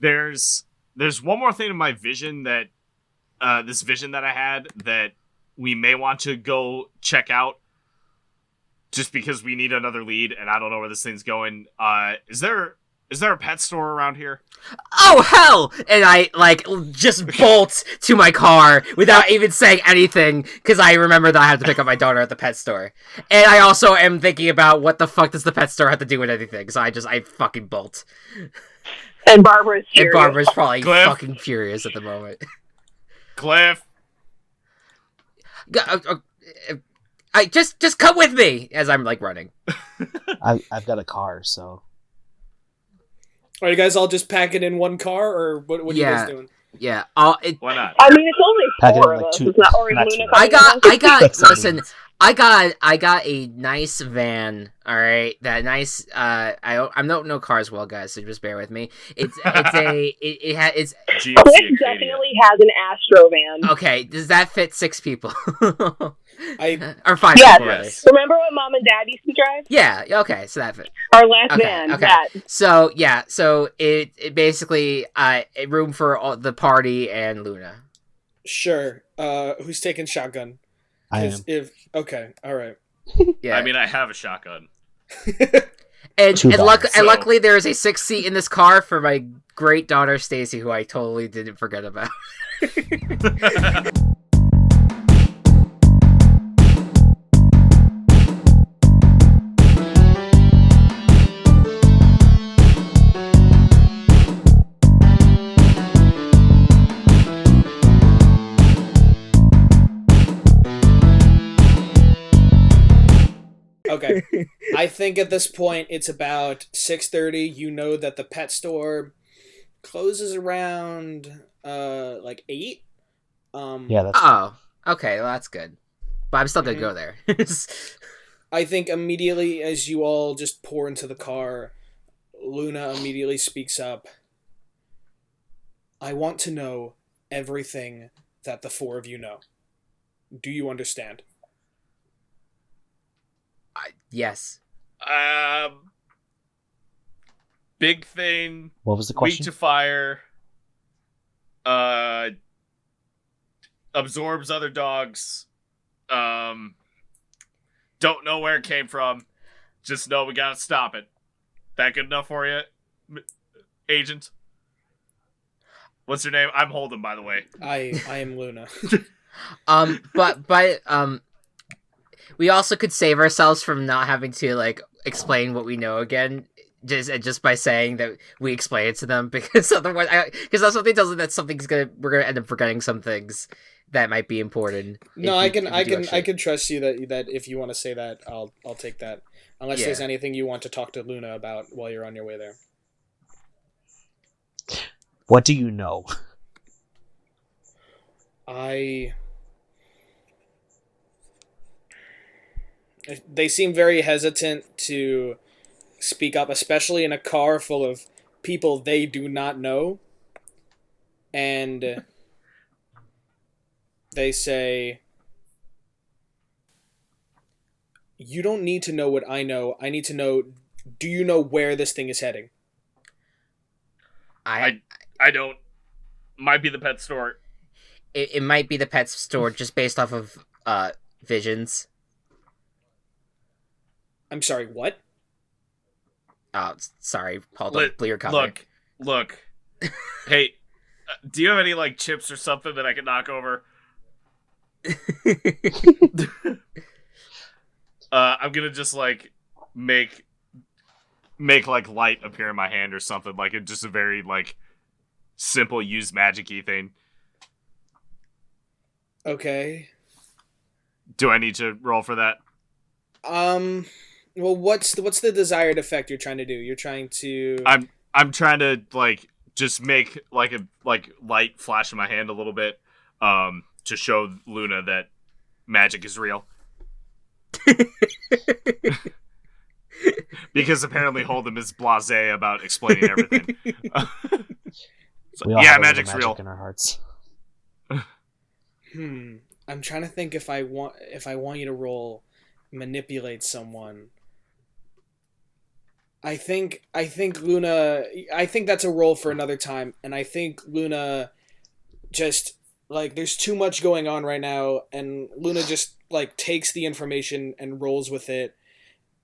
There's one more thing in my vision that this vision that I had that we may want to go check out just because we need another lead and I don't know where this thing's going. Is there a pet store around here? Oh hell! And I just bolt to my car without even saying anything because I remember that I have to pick up my daughter at the pet store. And I also am thinking about what the fuck does the pet store have to do with anything? So I fucking bolt. And Barbara's furious. And Barbara's probably Cliff. fucking furious at the moment. Cliff. I just come with me as I'm running. I've got a car, so. Are you guys all just packing in one car, or what are you guys doing? Yeah. Why not? I mean, it's only Packing four in, of like, us. two- It's not, or is not Luna two. coming I with got us? listen, I got a nice van, alright? That nice I'm not no cars well, guys, so just bear with me. It's it's GMC Cliff Acadia. definitely has an Astro van. okay, does that fit 6 people? I or 5 Yes. people, rather. Yes. Remember what Mom and Dad used to drive? Yeah, okay, so that fit. Our last Okay, van. okay. That. So, yeah, so it basically a room for all, the party and Luna. sure. Who's taking shotgun? I 'Cause am. Okay, all right. Yeah. I mean, I have a shotgun. And Too bad. and luckily there is a 6th seat in this car for my great daughter Stacy, who I totally didn't forget about. Okay. I think at this point it's about 6:30. You know that the pet store closes around 8. Yeah, that's. Oh, okay, well that's good. But I'm still gonna go there. I think immediately as you all just pour into the car, Luna immediately speaks up. I want to know everything that the 4 of you know. Do you understand? Yes. Big thing. What was the Weak question? to fire. Absorbs other dogs. Don't know where it came from. Just know we gotta stop it. That good enough for you, Agent? What's your name? I'm Holden, by the way. I am Luna. But we also could save ourselves from not having to explain what we know again, just by saying that we explain it to them, because otherwise, because that's something tells me that we're gonna end up forgetting some things that might be important. No, I can trust you that if you want to say that, I'll take that. Unless there's anything you want to talk to Luna about while you're on your way there. What do you know? They seem very hesitant to speak up, especially in a car full of people they do not know. And they say, you don't need to know what I know. I need to know, do you know where this thing is heading? I don't. Might be the pet store. It might be the pet store just based off of visions. I'm sorry, what? Oh, sorry, Paul. Don't blew your comment. Look. Hey, do you have any chips or something that I can knock over? I'm gonna just make light appear in my hand or something, just a very simple use magic-y thing. Okay. Do I need to roll for that? Well, what's the desired effect you're trying to do? You're trying to. I'm trying to just make a light flash in my hand a little bit, to show Luna that magic is real. Because apparently Hold'em is blasé about explaining everything. We all yeah, have a little magic's magic real. in our hearts. I'm trying to think if I want you to roll manipulate someone. I think Luna. I think that's a role for another time, and I think Luna just like there's too much going on right now, and Luna just like takes the information and rolls with it,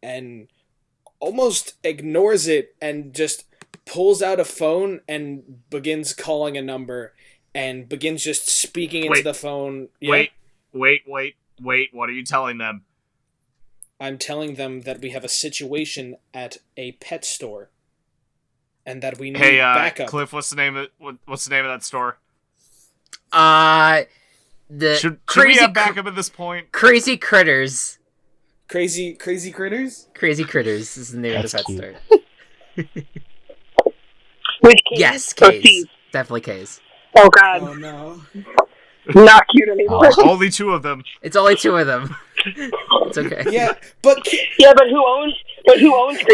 and almost ignores it, and just pulls out a phone and begins calling a number, and begins just speaking into the phone. Yeah? Wait! What are you telling them? I'm telling them that we have a situation at a pet store, and that we need backup. Cliff, what's the name of that store? Should we have backup at this point? Crazy Critters. Crazy Critters? Crazy Critters is the name of the pet cute. store. Which case? Yes, Or K's. C's? Definitely K's. Oh god, Oh no. not cute anymore. Only 2 of them. It's only 2 of them. It's okay. Yeah, but Yeah, but who owns Crazy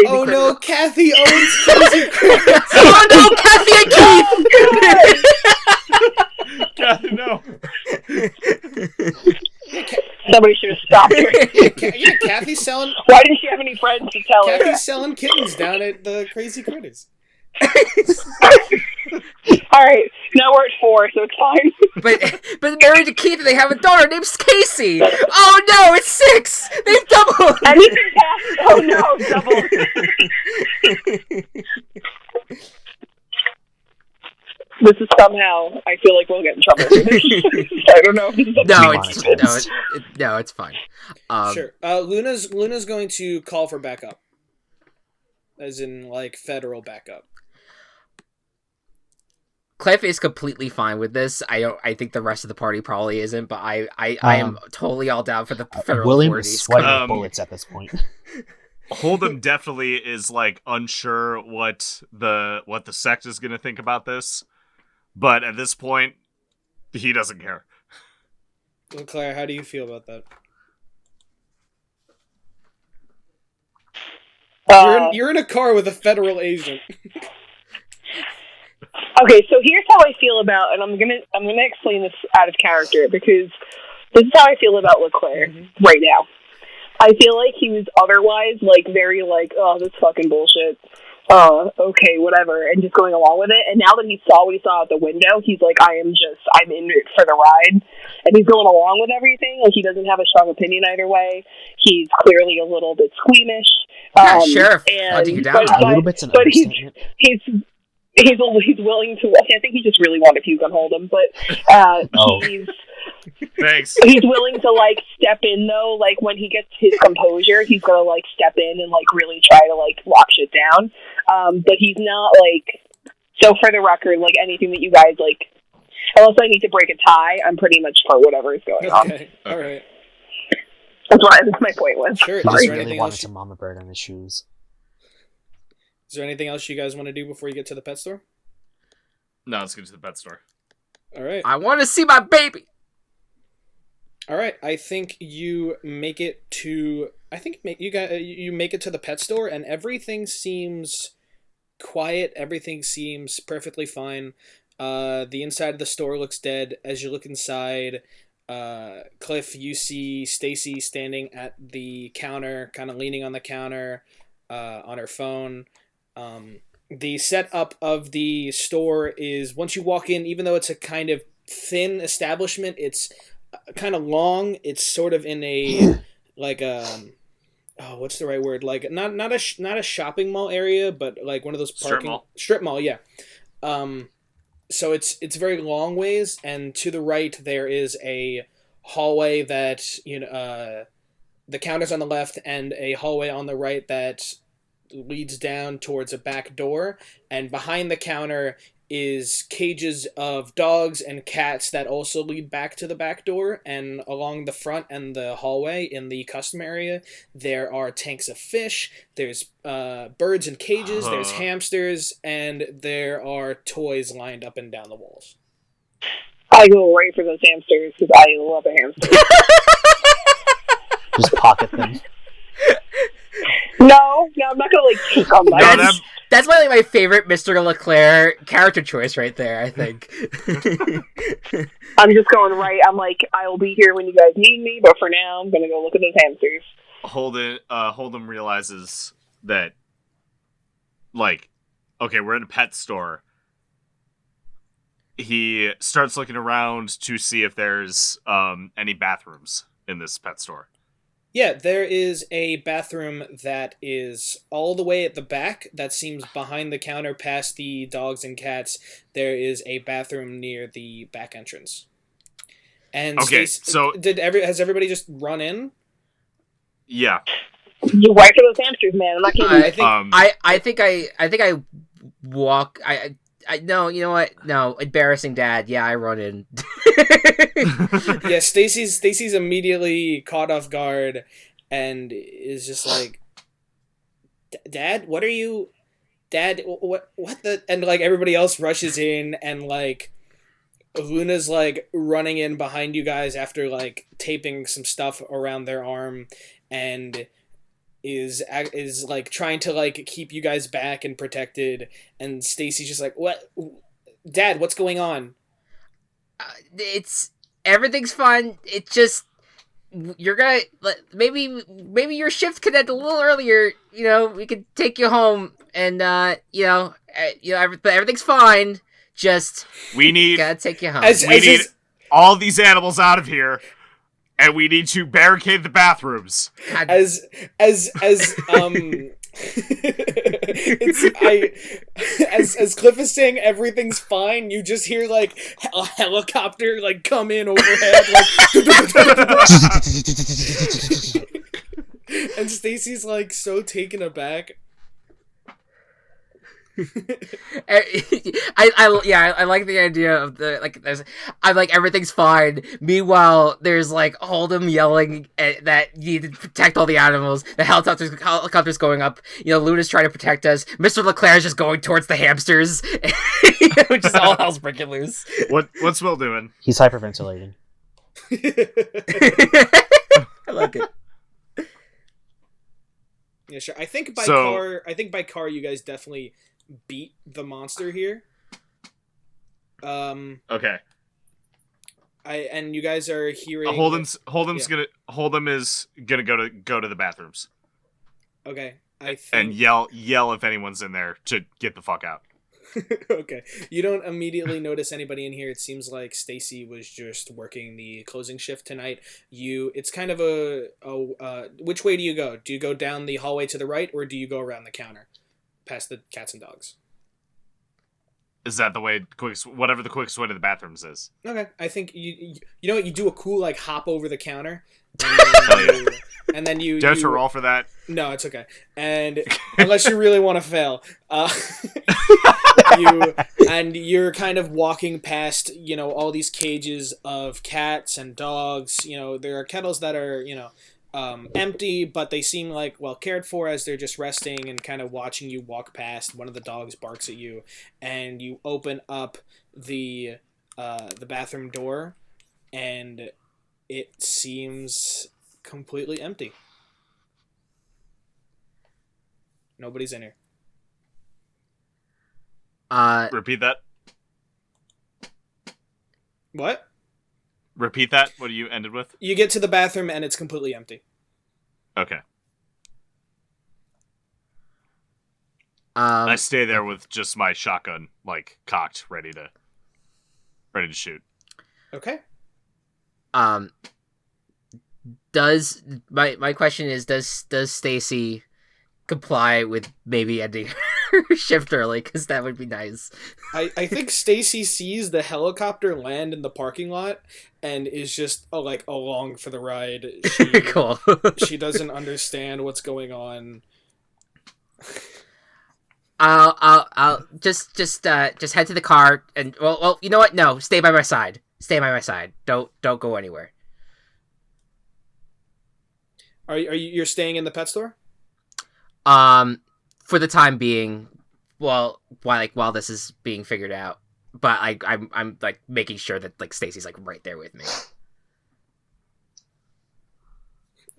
oh Critters? no, Kathy owns Crazy Critters. Oh no, Kathy and Keith! God, no. Somebody should have stopped her. Yeah, Kathy's selling. Why didn't she have any friends to tell her? Kathy's selling kittens down at the Crazy Critters. Alright, now we're at 4, so it's fine. But married to Keith, and they have a daughter named Casey. Oh no, it's 6. They've doubled. Anything past... Oh no, double. This is somehow... I feel like we'll get in trouble for this. I don't know. No, it's fine. Sure. Luna's going to call for backup, as in like federal backup. Cliff is completely fine with this. I think the rest of the party probably isn't, but I am totally all down for the federal William authorities. is sweating bullets at this point. Hold'em definitely is like unsure what the sect is gonna think about this, but at this point, he doesn't care. Well, Claire, how do you feel about that? You're in a car with a federal agent. Okay, so here's how I feel about, and I'm gonna explain this out of character because this is how I feel about Leclerc right now. I feel like he was otherwise like very like, oh, this fucking bullshit. Okay, whatever, and just going along with it. And now that he saw what he saw out the window, he's like, I'm in it for the ride, and he's going along with everything. Like he doesn't have a strong opinion either way. He's clearly a little bit squeamish. Sheriff, hunting you down. A little bit's an understatement. He's willing to. I think he just really wanted to Hold'em, but Thanks. He's willing to like step in though. Like when he gets his composure, he's gonna like step in and like really try to like lock shit down. But he's not like. So for the record, like anything that you guys like, unless I need to break a tie, I'm pretty much for whatever is going on. Okay, all right. That's my point was. Sure. He just Is there really anything wanted else? some mama bird on his shoes. Is there anything else you guys want to do before you get to the pet store? No, let's get to the pet store. All right. I want to see my baby. All right. I think you make it to. You make it to the pet store, and everything seems quiet. Everything seems perfectly fine. The inside of the store looks dead. As you look inside, Cliff, you see Stacy standing at the counter, kind of leaning on the counter, on her phone. The setup of the store is once you walk in, even though it's a kind of thin establishment, it's kind of long. It's sort of in a like what's the right word? Like not a shopping mall area, but like one of those parking strip mall. Yeah. So it's very long ways, and to the right there is a hallway that the counter's on the left, and a hallway on the right that leads down towards a back door, and behind the counter is cages of dogs and cats that also lead back to the back door, and along the front and the hallway in the custom area there are tanks of fish, there's birds in cages, there's hamsters, and there are toys lined up and down the walls. I go right for those hamsters because I love a hamster. Just pocket them. No, I'm not gonna like take on that. That's my favorite Mr. Leclerc character choice right there, I think. I'm just going right. I'm like, I will be here when you guys need me, but for now, I'm gonna go look at those hamsters. Holden realizes that like, okay, we're in a pet store. He starts looking around to see if there's any bathrooms in this pet store. Yeah, there is a bathroom that is all the way at the back that seems behind the counter past the dogs and cats. There is a bathroom near the back entrance. And Okay, so has everybody just run in? yeah, You wipe for those hamsters, man. I'm not kidding. I think I walk. No, you know what? No, embarrassing dad. Yeah, I run in. Yeah, Stacy's immediately caught off guard and is just like, Dad, what are you? Dad, what the? And like everybody else rushes in, and like Luna's like running in behind you guys after like taping some stuff around their arm, and is like trying to like keep you guys back and protected. And Stacy's just like, what, Dad? What's going on? It's everything's fine. It's just you're gonna maybe your shift could end a little earlier. You know, we could take you home, and everything's fine. Just we gotta take you home. We need all these animals out of here, and we need to barricade the bathrooms. God. As as Cliff is saying everything's fine, you just hear like a helicopter like come in overhead, like and Stacy's like so taken aback. I like the idea of the like. I'm like everything's fine. Meanwhile, there's like Hold'em yelling that you need to protect all the animals. The helicopter's going up. You know, Luna's trying to protect us. Mr. LeClaire is just going towards the hamsters. Just all hell's breaking loose. What's Will doing? He's hyperventilating. I like it. Yeah, sure. I think by car, you guys definitely beat the monster here. Okay. And you guys are hearing Hold'em is gonna go to the bathrooms. Okay. I think and yell if anyone's in there to get the fuck out. Okay. You don't immediately notice anybody in here. It seems like Stacy was just working the closing shift tonight. It's kind of which way do you go? Do you go down the hallway to the right, or do you go around the counter past the cats and dogs? Is that the way whatever the quickest way to the bathrooms is? Okay. I think you know what, you do a cool like hop over the counter. And then you Don't you roll for that? No, it's okay. And unless you really want to fail, you're kind of walking past, you know, all these cages of cats and dogs. You know, there are kettles that are, you know, empty, but they seem like well cared for as they're just resting and kind of watching you walk past. One of the dogs barks at you, and you open up the bathroom door, and it seems completely empty. Nobody's in here. Repeat that. What? Repeat that. What you ended with? You get to the bathroom and it's completely empty. Okay. I stay there with just my shotgun, like cocked, ready to shoot. Okay. Does my question is does Stacy comply with maybe ending her shift early, because that would be nice. I think Stacy sees the helicopter land in the parking lot and is just like along for the ride. Cool. She doesn't understand what's going on. I'll just head to the car and well you know what, no, stay by my side, don't go anywhere. Are you're staying in the pet store? For the time being, while this is being figured out, but I'm like making sure that like Stacy's like right there with me.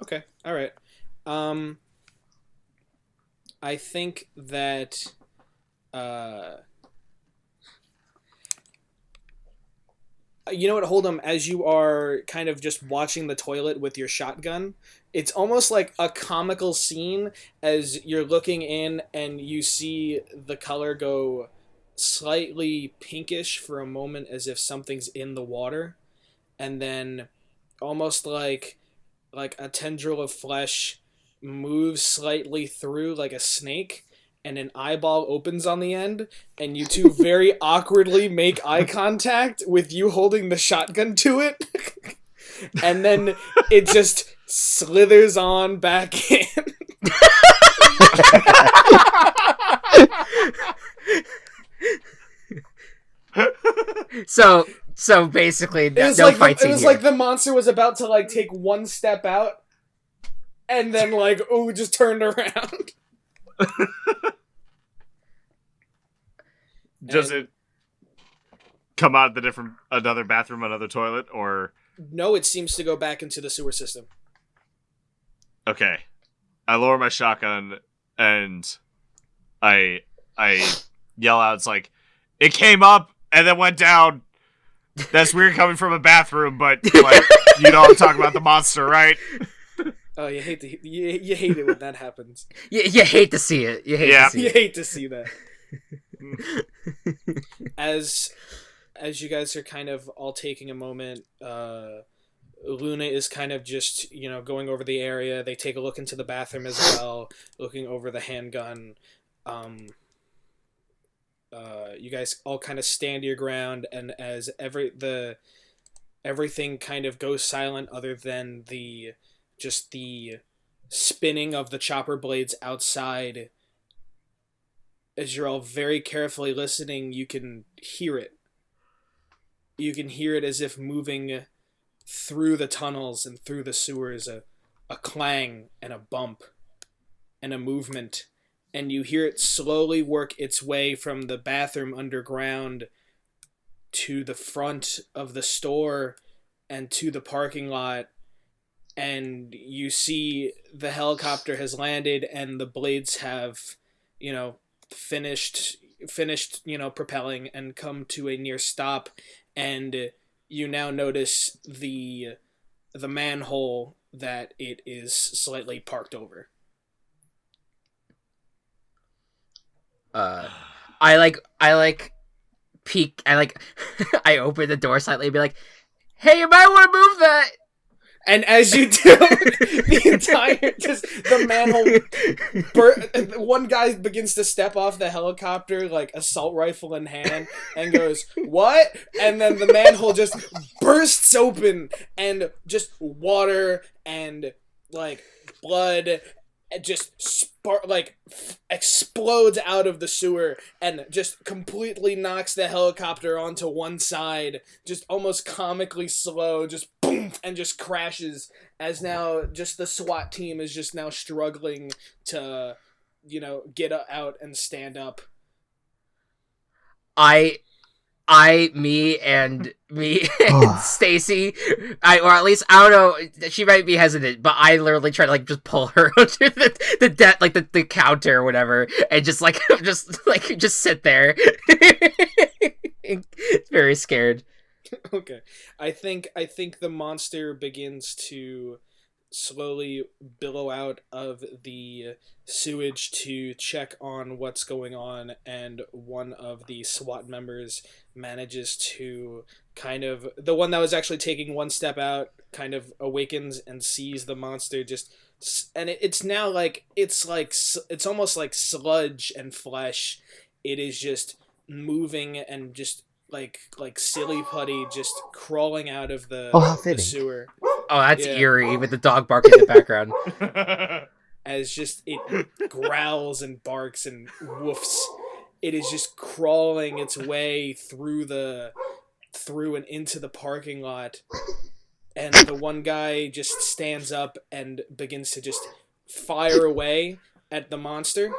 Okay, all right. I think that You know what, Hold'em, as you are kind of just watching the toilet with your shotgun, it's almost like a comical scene as you're looking in and you see the color go slightly pinkish for a moment as if something's in the water, and then almost like a tendril of flesh moves slightly through like a snake, and an eyeball opens on the end, and you two very awkwardly make eye contact with you holding the shotgun to it, and then it just slithers on back in. So basically, It was no like fights it was here. like the monster was about to like take one step out, and then like just turned around. Does it come out of another bathroom, another toilet, or? No, it seems to go back into the sewer system. Okay. I lower my shotgun and I yell out, it's like, it came up and then went down. That's weird coming from a bathroom, but like, you know I'm talking about the monster, right? Oh, you hate it when that happens. You hate to see it. You hate to see that. As you guys are kind of all taking a moment, Luna is kind of just, going over the area. They take a look into the bathroom as well, looking over the handgun. You guys all kind of stand your ground, and as everything kind of goes silent other than the spinning of the chopper blades outside, as you're all very carefully listening, you can hear it. You can hear it as if moving through the tunnels and through the sewers, a clang and a bump and a movement, and you hear it slowly work its way from the bathroom underground to the front of the store and to the parking lot, and you see the helicopter has landed and the blades have, finished, propelling and come to a near stop, and you now notice the manhole that it is slightly parked over. I peek. I open the door slightly and be like, "Hey, you might want to move that." And as you do, the manhole, one guy begins to step off the helicopter, like assault rifle in hand, and goes, "What?" And then the manhole just bursts open, and just water and like blood just explodes out of the sewer and just completely knocks the helicopter onto one side, just almost comically slow, just boom, and just crashes, as now just the SWAT team is just now struggling to, get out and stand up. Me and Stacy, or at least I don't know. She might be hesitant, but I literally try to just pull her onto the counter or whatever, and just sit there. Very scared. Okay, I think the monster begins to slowly billow out of the sewage to check on what's going on, and one of the SWAT members manages to the one that was actually taking one step out kind of awakens and sees the monster and it's now it's almost like sludge and flesh. It is just moving and just like silly putty just crawling out of the sewer. Oh, that's eerie with the dog barking in the background. As just it growls and barks and woofs. It is just crawling its way through and into the parking lot. And the one guy just stands up and begins to just fire away at the monster.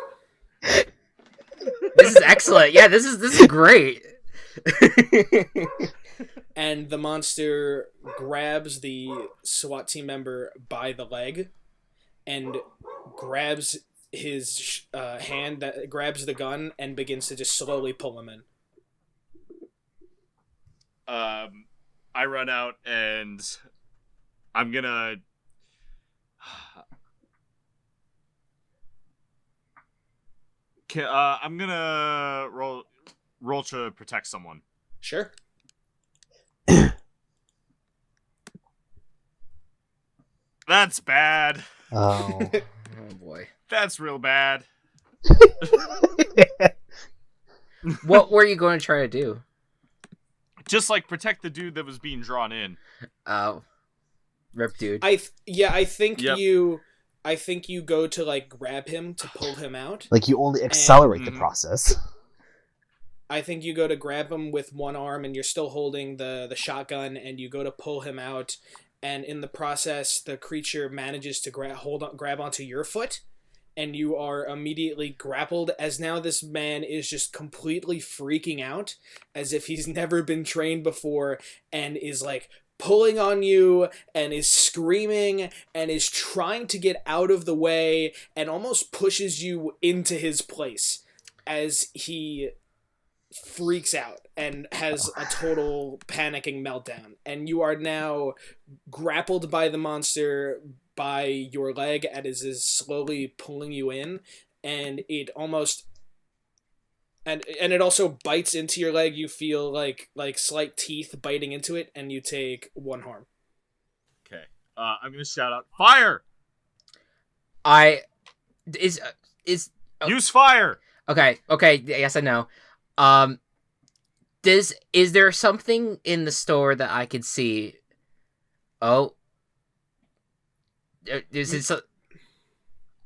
This is excellent. Yeah, this is great. And the monster grabs the SWAT team member by the leg and grabs his hand that grabs the gun and begins to just slowly pull him in. I run out and I'm gonna. I'm gonna roll to protect someone. Sure. That's bad. Oh. Oh boy. That's real bad. What were you going to try to do? Just like protect the dude that was being drawn in. Oh, rip, dude. I think Yep. you go to like grab him to pull him out. Like you only accelerate the Mhm. process. I think you go to grab him with one arm and you're still holding the shotgun, and you go to pull him out, and in the process the creature manages to grab onto your foot, and you are immediately grappled, as now this man is just completely freaking out as if he's never been trained before, and is like pulling on you and is screaming and is trying to get out of the way and almost pushes you into his place as he freaks out and has a total panicking meltdown, and you are now grappled by the monster by your leg as it is slowly pulling you in, and it almost and it also bites into your leg. You feel like slight teeth biting into it, and you take 1 harm. Okay. I'm gonna shout out fire. Is Oh. Use fire. okay. Yes, I know. Is there something in the store that I could see? Oh,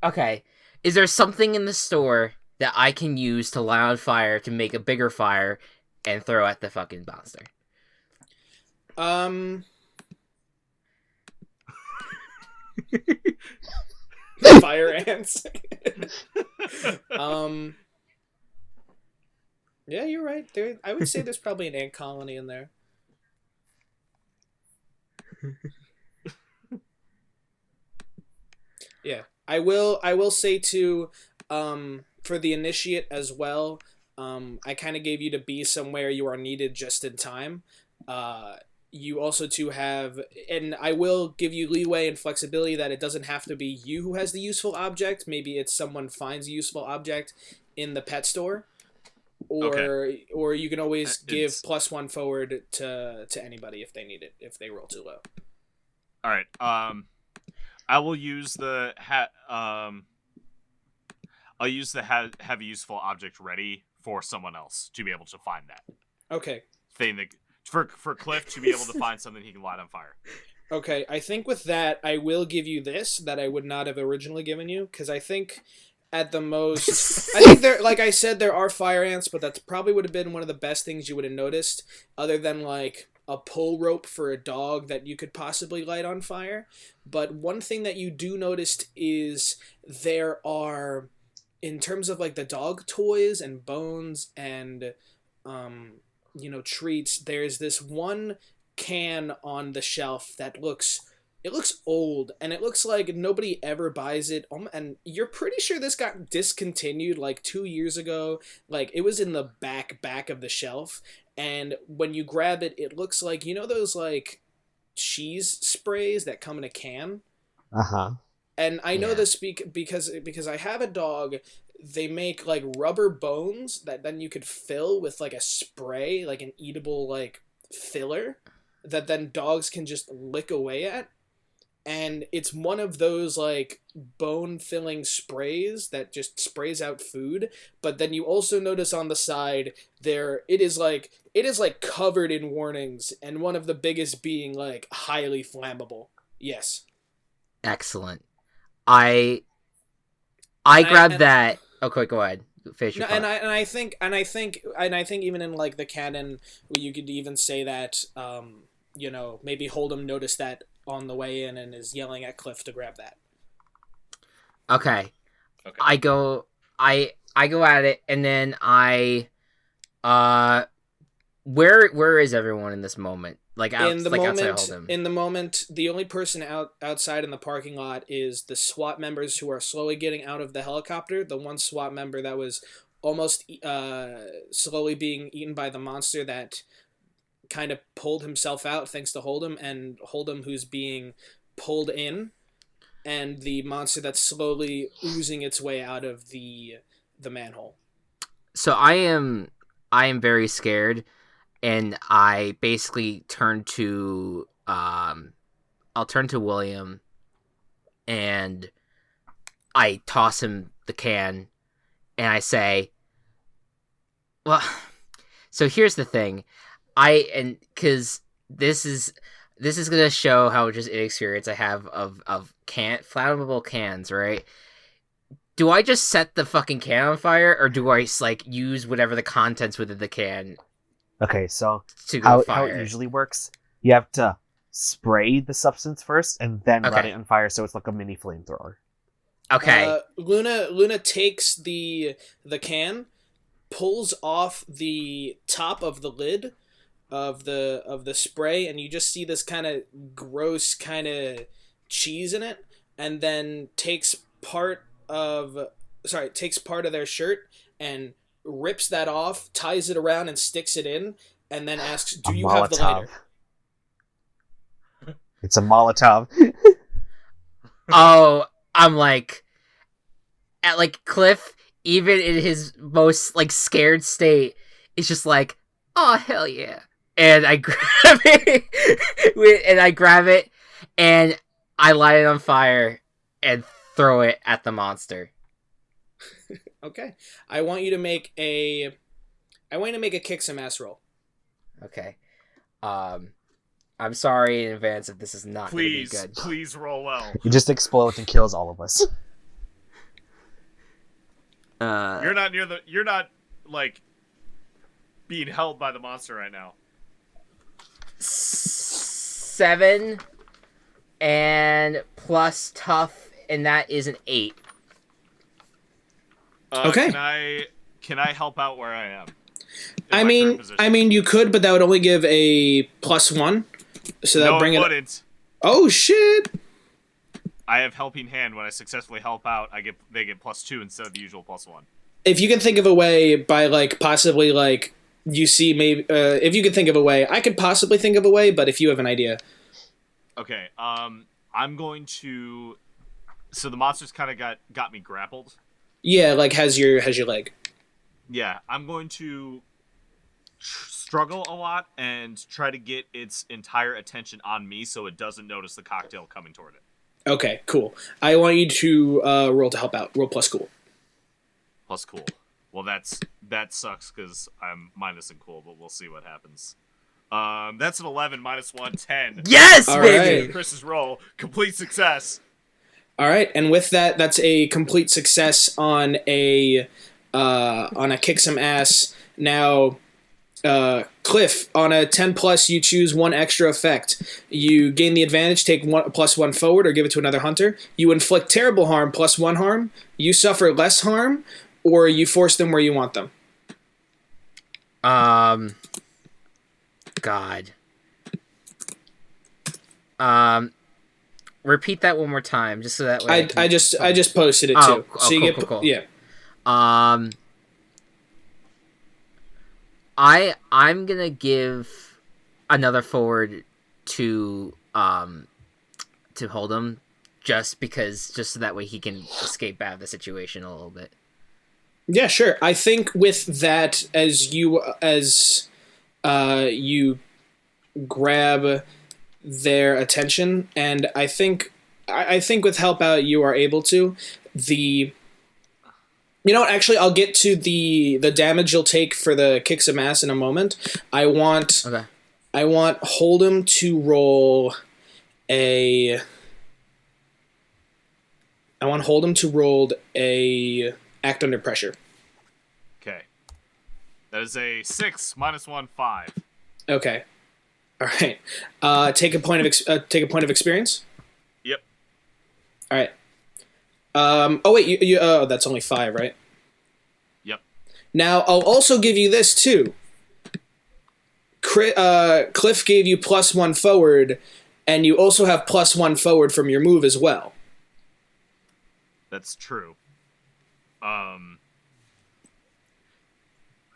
okay. Is there something in the store that I can use to light on fire to make a bigger fire and throw at the fucking monster? Fire ants. Yeah, you're right. I would say there's probably an ant colony in there. Yeah, I will say too, for the initiate as well. I kind of gave you to be somewhere you are needed just in time. You also too have, and I will give you leeway and flexibility that it doesn't have to be you who has the useful object. Maybe it's someone finds a useful object in the pet store. Or you can always give +1 forward to anybody if they need it, if they roll too low. All right. I will use the I'll use the have a useful object ready for someone else to be able to find that Okay. thing that for Cliff to be able to find something he can light on fire. Okay, I think with that I will give you this that I would not have originally given you, because I think at the most, I think there, like I said, there are fire ants, but that probably would have been one of the best things you would have noticed, other than like a pull rope for a dog that you could possibly light on fire. But one thing that you do notice is there are, in terms of like the dog toys and bones and treats, there's this one can on the shelf that looks old, and it looks like nobody ever buys it, and you're pretty sure this got discontinued like 2 years ago. Like, it was in the back of the shelf, and when you grab it, it looks like, those like cheese sprays that come in a can. And I know this because I have a dog. They make like rubber bones that then you could fill with like a spray, like an eatable like filler that then dogs can just lick away at. And it's one of those like bone filling sprays that just sprays out food. But then you also notice on the side there it is like covered in warnings, and one of the biggest being like highly flammable. Yes. Excellent. I grabbed that. Okay, go ahead. Finish your and I think even in like the canon, you could even say that maybe Hold'em noticed that on the way in and is yelling at Cliff to grab that. Okay. I go at it, and then where is everyone in this moment? Outside Hold'em. In the moment, the only person outside in the parking lot is the SWAT members who are slowly getting out of the helicopter. The one SWAT member that was almost slowly being eaten by the monster that kind of pulled himself out thanks to Hold'em, and Hold'em who's being pulled in, and the monster that's slowly oozing its way out of the manhole. So I am very scared, and I basically turn to I'll turn to William, and I toss him the can, and I say, well, so here's the thing. Because this is gonna show how just inexperience I have of flammable cans, right? Do I just set the fucking can on fire, or do I like use whatever the contents within the can Okay, so to go how fire? it usually works, you have to spray the substance first and then light Okay. it on fire, so it's like a mini flamethrower. Okay. Luna takes the can, pulls off the top of the lid of the spray, and you just see this kind of gross kind of cheese in it, and then takes part of their shirt and rips that off, ties it around, and sticks it in, and then asks, "Do you have the lighter?" It's a Molotov. Oh, I'm like, at like Cliff, even in his most like scared state, is just like, oh hell yeah, and I grab it, and I light it on fire and throw it at the monster. Okay, I want you to make a kick some ass roll. Okay, I'm sorry in advance if this is not going to be good. Please roll well. It just explodes and kills all of us. You're not like being held by the monster right now. 7 and plus tough, and that is an 8. Okay. Can I help out where I am? I mean, you could, but that would only give a +1. So that bring it. Wouldn't. Oh shit! I have helping hand. When I successfully help out, they get +2 instead of the usual +1. If you can think of a way by like possibly like you see maybe if you could think of a way, I could possibly think of a way. But if you have an idea, okay. I'm going to. So the monster's kind of got me grappled. yeah, like has your leg. Yeah, I'm going to struggle a lot and try to get its entire attention on me so it doesn't notice the cocktail coming toward it. Okay, cool. I want you to roll to help out. Roll plus cool. Plus cool. Well, that sucks because I'm minus in cool, but we'll see what happens. That's an 11 minus 1, 10. Yes, All baby! right. Chris's roll. Complete success. All right, and with that, that's a complete success on a kick some ass. Now, Cliff, on a 10+, you choose one extra effect. You gain the advantage, take +1 forward, or give it to another hunter. You inflict terrible harm, +1 harm. You suffer less harm, or you force them where you want them. God. Repeat that one more time, just so that way. I just posted it too. So you get cool. yeah. I'm gonna give another forward to Hold'em, just so that way he can escape out of the situation a little bit. Yeah, sure. I think with that, as you grab their attention, and I think with help out you are able to. You know what? Actually, I'll get to the damage you'll take for the kick some ass in a moment. I want Hold'em to roll a. I want Hold'em to roll a act under pressure. Okay. That is a 6 minus 1, 5. Okay. All right. Take a point of experience. Yep. All right. Oh wait, you that's only 5, right? Yep. Now I'll also give you this too. Cliff gave you +1 forward, and you also have +1 forward from your move as well. That's true.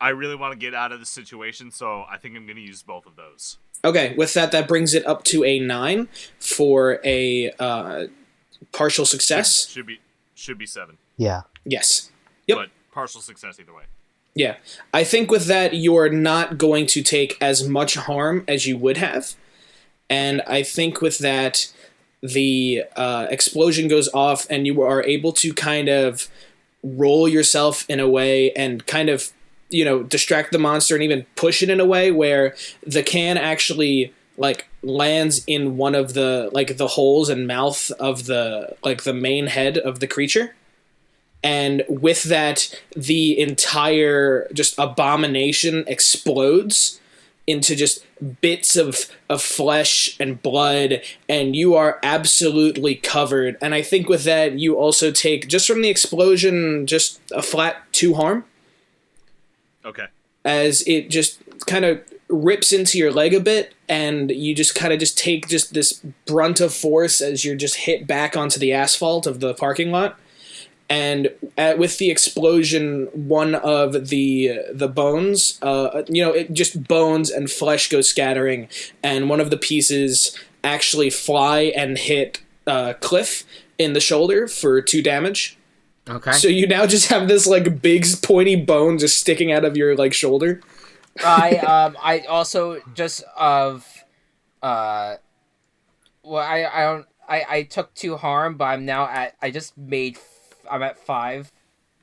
I really want to get out of this situation, so I think I'm going to use both of those. Okay, with that brings it up to a 9 for a partial success. Should be 7. Yeah. Yes. Yep. But partial success either way. Yeah. I think with that, you're not going to take as much harm as you would have. And I think with that, the explosion goes off and you are able to kind of roll yourself in a way and kind of, distract the monster and even push it in a way where the can actually lands in one of the the holes and mouth of the main head of the creature. And with that, the entire just abomination explodes into just bits of flesh and blood, and you are absolutely covered. And I think with that, you also take, just from the explosion, just a flat 2 harm. Okay. As it just kind of rips into your leg a bit, and you just kind of just take just this brunt of force as you're just hit back onto the asphalt of the parking lot. And with the explosion, one of the bones, it just bones and flesh go scattering, and one of the pieces actually fly and hit Cliff in the shoulder for 2 damage. Okay. So you now just have this big pointy bone just sticking out of your shoulder. I also just I took 2 harm, but I'm now I'm at 5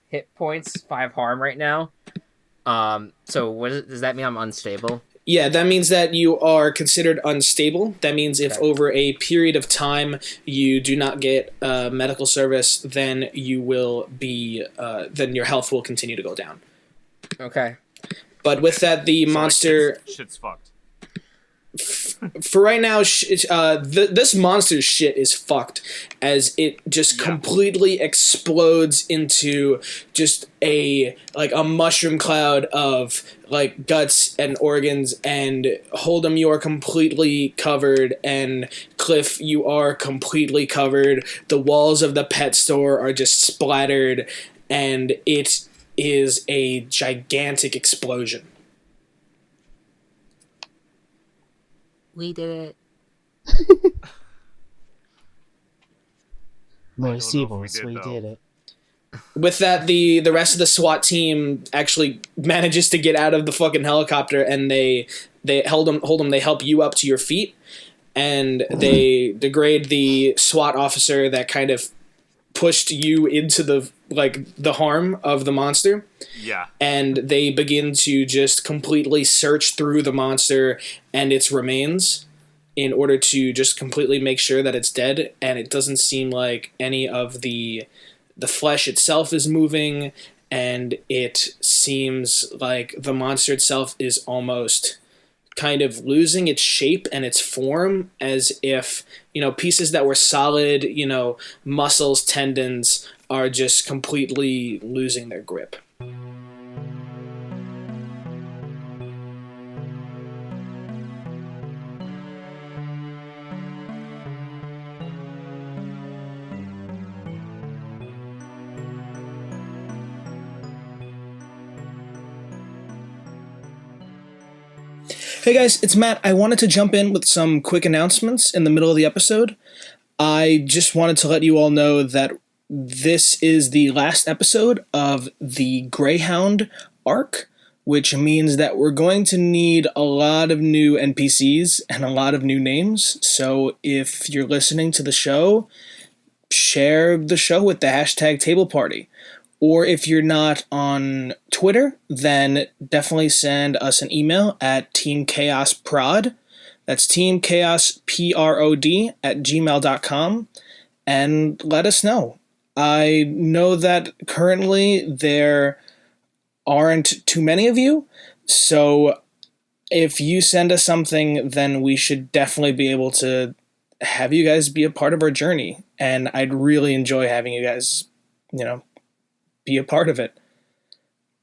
hit points, 5 harm right now. So does that mean I'm unstable? Yeah, that means that you are considered unstable. That means if over a period of time you do not get medical service, then you will be then your health will continue to go down. Okay. But with that, the monster shit's fucked. For right now, this monster's shit is fucked, as it just completely explodes into just a mushroom cloud of guts and organs. And Hold'em, you are completely covered, and Cliff, you are completely covered. The walls of the pet store are just splattered, and it is a gigantic explosion. We did it. Mercifully, we did it. With that, the rest of the SWAT team actually manages to get out of the fucking helicopter, and they hold them. They help you up to your feet, and they degrade the SWAT officer that kind of pushed you into the harm of the monster. Yeah. And they begin to just completely search through the monster and its remains in order to just completely make sure that it's dead. And it doesn't seem like any of the flesh itself is moving, and it seems like the monster itself is almost kind of losing its shape and its form, as if, pieces that were solid, muscles, tendons, are just completely losing their grip. Hey guys, it's Matt. I wanted to jump in with some quick announcements in the middle of the episode. I just wanted to let you all know that this is the last episode of the Greyhound arc, which means that we're going to need a lot of new NPCs and a lot of new names. So if you're listening to the show, share the show with the hashtag Table Party. Or if you're not on Twitter, then definitely send us an email at teamchaosprod. That's teamchaosprod at gmail.com, and let us know. I know that currently there aren't too many of you, so if you send us something, then we should definitely be able to have you guys be a part of our journey, and I'd really enjoy having you guys, be a part of it.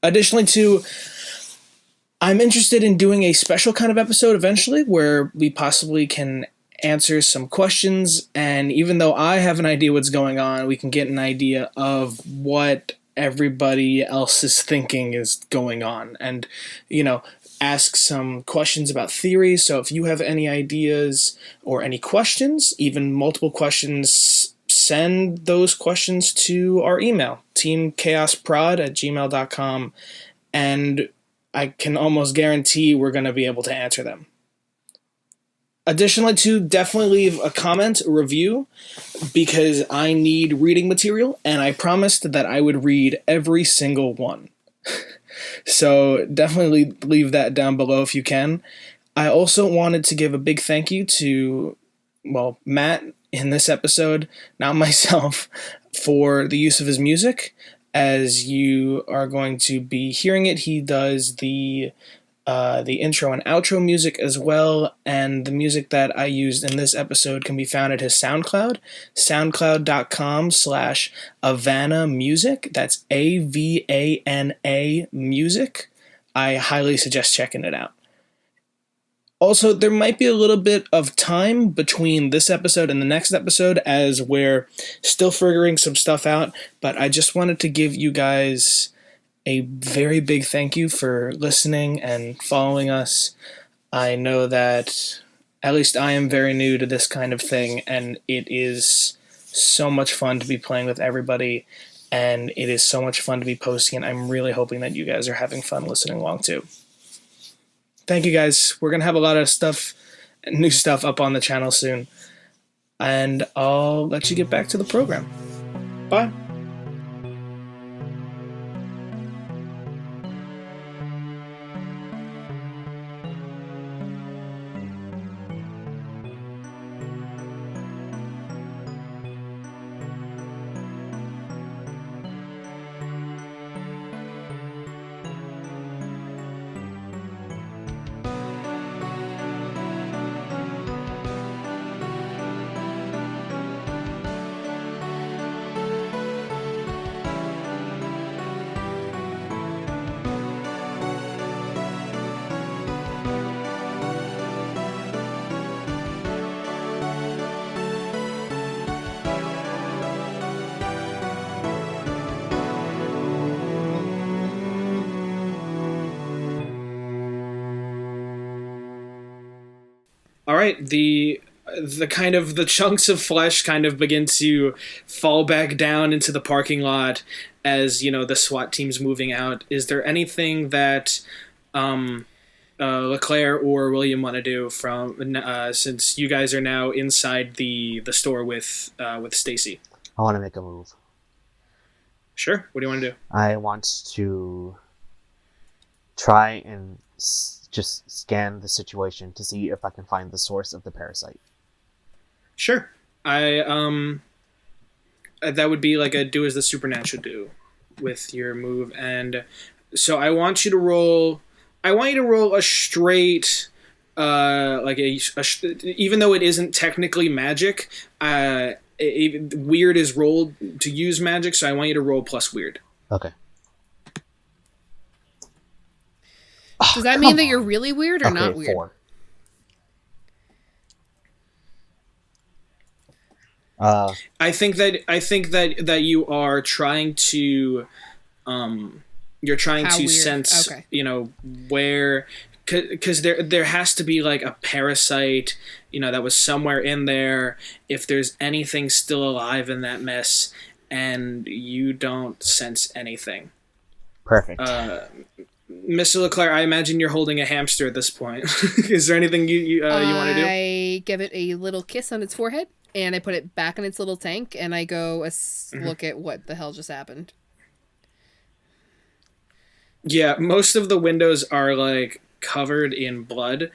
Additionally, too, I'm interested in doing a special kind of episode eventually where we possibly can answer some questions, and even though I have an idea what's going on, we can get an idea of what everybody else's thinking is going on, and ask some questions about theories. So if you have any ideas or any questions, even multiple questions, send those questions to our email, teamchaosprod@gmail.com, and I can almost guarantee we're going to be able to answer them. Additionally, to definitely leave a comment, a review, because I need reading material, and I promised that I would read every single one. So definitely leave that down below if you can. I also wanted to give a big thank you to, Matt in this episode, not myself, for the use of his music. As you are going to be hearing it, he does the intro and outro music as well, and the music that I used in this episode can be found at his SoundCloud, soundcloud.com/Avana Music. That's AVANA Music. I highly suggest checking it out. Also, there might be a little bit of time between this episode and the next episode as we're still figuring some stuff out, but I just wanted to give you guys a very big thank you for listening and following us. I know that at least I am very new to this kind of thing, and it is so much fun to be playing with everybody, and it is so much fun to be posting, and I'm really hoping that you guys are having fun listening along too. Thank you guys. We're going to have a lot of new stuff up on the channel soon, and I'll let you get back to the program. Bye. All right, the kind of the chunks of flesh kind of begin to fall back down into the parking lot as the SWAT team's moving out. Is there anything that LeClaire or William want to do from since you guys are now inside the store with Stacy? I want to make a move. Sure. What do you want to do? I want to try and just scan the situation to see if I can find the source of the parasite. Sure. That would be like a do as the supernatural do with your move, and so I want you to roll a straight even though it isn't technically magic, weird is rolled to use magic, so I want you to roll plus weird. Okay. Does that mean that you're really weird or not weird? 4. I think that you are trying to you're trying How to weird. sense Okay. where, because there has to be like a parasite that was somewhere in there, if there's anything still alive in that mess, and you don't sense anything. Perfect. Mr. LeClaire, I imagine you're holding a hamster at this point. Is there anything you want to do? I give it a little kiss on its forehead, and I put it back in its little tank, and I go look at what the hell just happened. Yeah, most of the windows are like covered in blood,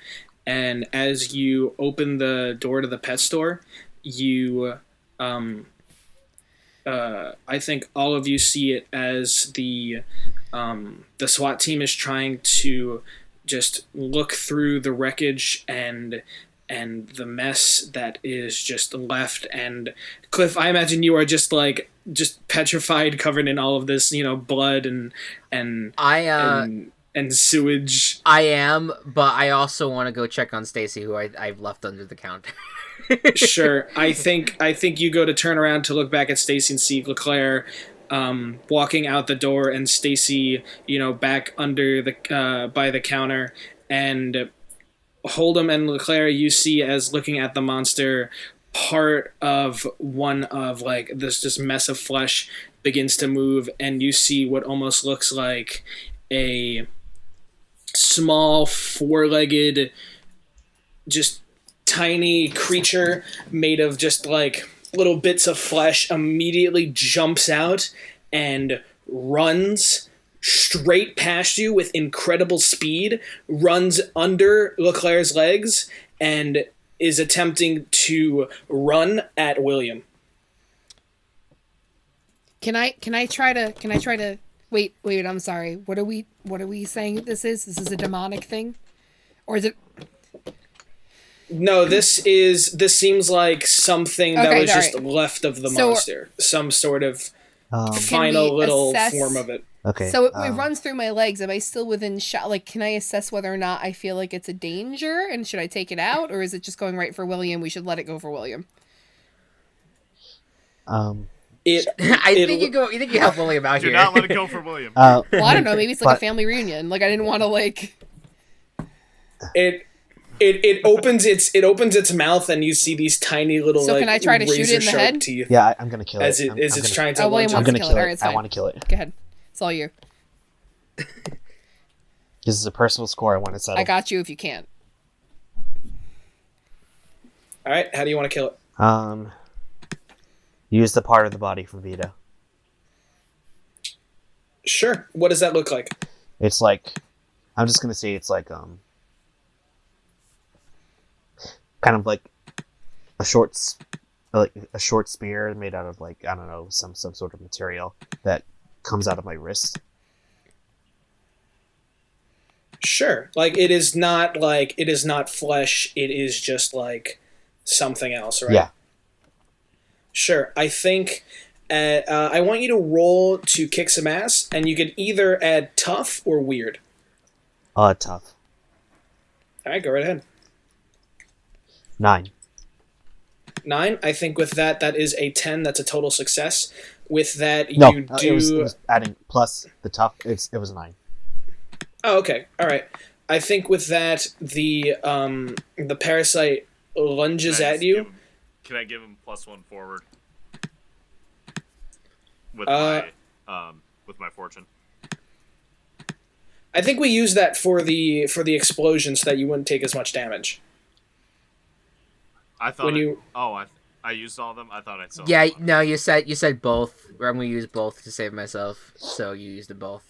and as you open the door to the pet store, you I think all of you see it as the SWAT team is trying to just look through the wreckage and the mess that is just left. And Cliff, I imagine you are just petrified, covered in all of this, blood and sewage. I am, but I also want to go check on Stacy, who I've left under the counter. Sure. I think you go to turn around to look back at Stacy and see LeClaire walking out the door, and Stacy, back under the by the counter, and Hold'em and LeClaire you see as looking at the monster, part of one of like this just mess of flesh begins to move, and you see what almost looks like a small four-legged, just tiny creature made of just like little bits of flesh immediately jumps out and runs straight past you with incredible speed, runs under Leclerc's legs, and is attempting to run at William. Can I try to wait, I'm sorry. What are we saying this is? This is a demonic thing? Or is it No, this seems like something that was just left of the monster. Some sort of final little form of it. Okay. So it runs through my legs. Am I still within shot? Like, can I assess whether or not I feel like it's a danger? And should I take it out? Or is it just going right for William? We should let it go for William. I think you help William out Do here. not let it go for William. Well, I don't know. Maybe it's like a family reunion. Like, I didn't want to like... It opens its mouth, and you see these tiny little. So can I try to shoot it in the head? Teeth Yeah, I'm gonna kill it. as it's trying to. William I'm wants gonna to kill All it. right, it's I fine. want to kill it. Go ahead. It's all you. This is a personal score I want to settle. I got you if you can't. All right, how do you want to kill it? Use the part of the body from Vito. Sure. What does that look like? It's like, I'm just gonna say it's like kind of like a short spear made out of like, I don't know, some sort of material that comes out of my wrist. Sure. Like it is not flesh. It is just like something else, right? Yeah. Sure. I think I want you to roll to kick some ass, and you could either add tough or weird. Tough. All right, go right ahead. 9. 9. I think with that is a 10. That's a total success. With that, No, you do. it was adding plus the tough. It was a 9. Oh, okay. All right. I think with that, the parasite lunges at you. Can I give him +1 forward? With my fortune. I think we use that for the explosion so that you wouldn't take as much damage. I thought I used all of them. I thought I still. Yeah, no, you said both. I'm gonna use both to save myself, so you used them both.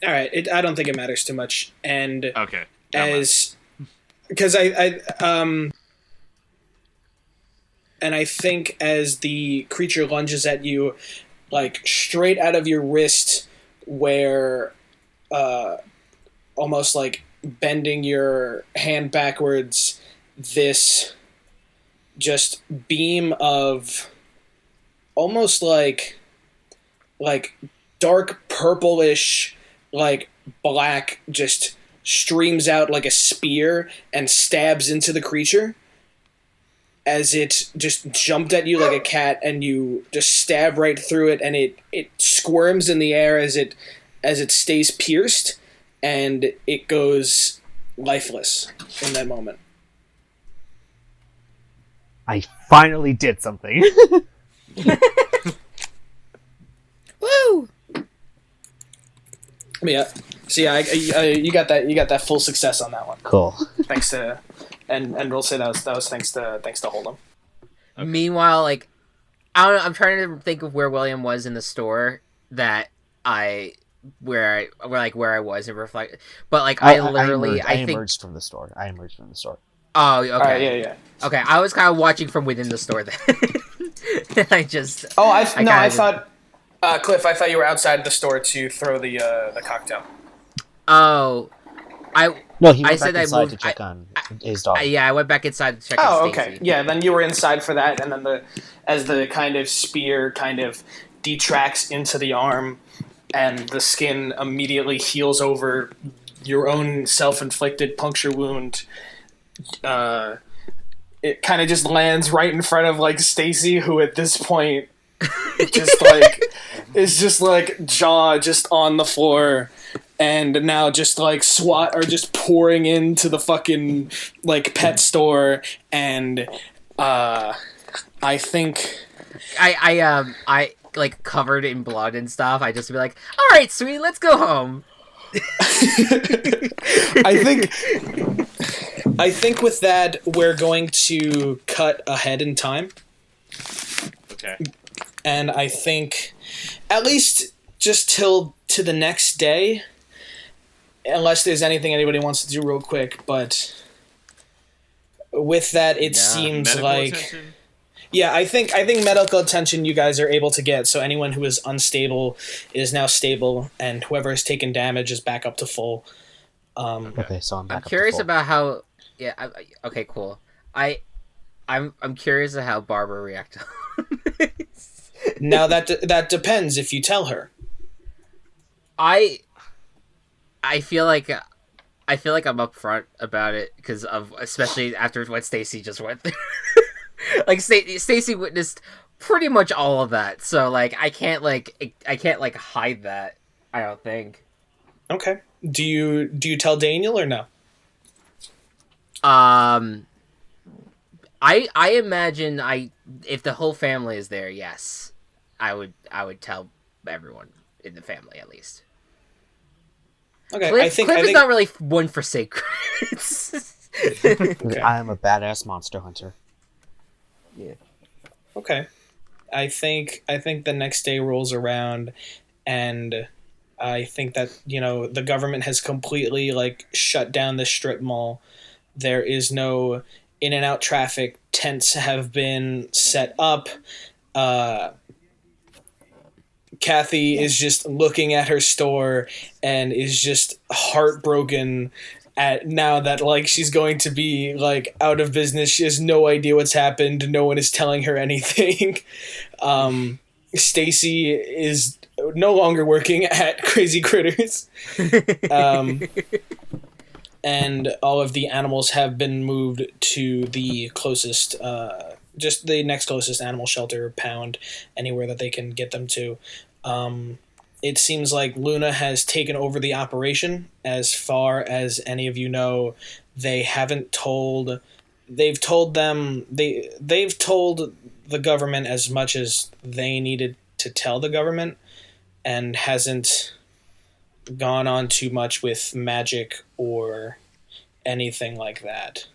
All right. I don't think it matters too much, and Okay. Because and I think as the creature lunges at you, like straight out of your wrist, where almost like bending your hand backwards, this just beam of almost like dark purplish, like black, just streams out like a spear and stabs into the creature as it just jumped at you like a cat, and you just stab right through it, and it squirms in the air as it stays pierced, and it goes lifeless in that moment. I finally did something. Woo! Yeah. So yeah, you got that full success on that one. Cool. Thanks to, and we'll say that was thanks to Hold'em. Okay. Meanwhile, like, I don't know, I'm trying to think of where William was in the store where I was and reflect, but like I emerged from the store. Oh, okay. All right, yeah. Okay, I was kind of watching from within the store then. I Cliff, I thought you were outside the store to throw the cocktail. Oh, No, he went I back said I inside moved. to check on his dog. Yeah, I went back inside to check on Oh, Stacy. okay. Yeah, then you were inside for that, and then as the kind of spear kind of detracts into the arm, and the skin immediately heals over your own self-inflicted puncture wound. It kind of just lands right in front of like Stacy, who at this point just like is just like jaw just on the floor, and now just like SWAT are just pouring into the fucking like pet store, and I think I like covered in blood and stuff. I just be like, all right, sweetie, let's go home. I think with that we're going to cut ahead in time. Okay. And I think at least just till to the next day, unless there's anything anybody wants to do real quick, but with that it seems Medical like attention? yeah, I think medical attention you guys are able to get, so anyone who is unstable is now stable, and whoever has taken damage is back up to full. Okay, so I'm back I'm up to curious full. about how. Yeah. Okay. Cool. I'm curious of how Barbara reacted. Now that depends if you tell her. I feel like I'm upfront about it because of, especially after what Stacy just went through. Like Stacy witnessed pretty much all of that, so like I can't hide that. I don't think. Okay. Do you tell Daniel or no? I imagine if the whole family is there, yes, I would tell everyone in the family at least. Okay, Cliff is not really one for secrets. Okay. I am a badass monster hunter. Yeah. Okay. I think the next day rolls around, and I think that, the government has completely like shut down the strip mall. There is no in and out traffic. Tents have been set up. Kathy is just looking at her store and is just heartbroken at now that like she's going to be like out of business. She has no idea what's happened. No one is telling her anything. Stacy is no longer working at Crazy Critters. And all of the animals have been moved to the closest, just the next closest animal shelter, pound, anywhere that they can get them to. It seems like Luna has taken over the operation. As far as any of you know, they've told the government as much as they needed to tell the government, and hasn't gone on too much with magic or anything like that.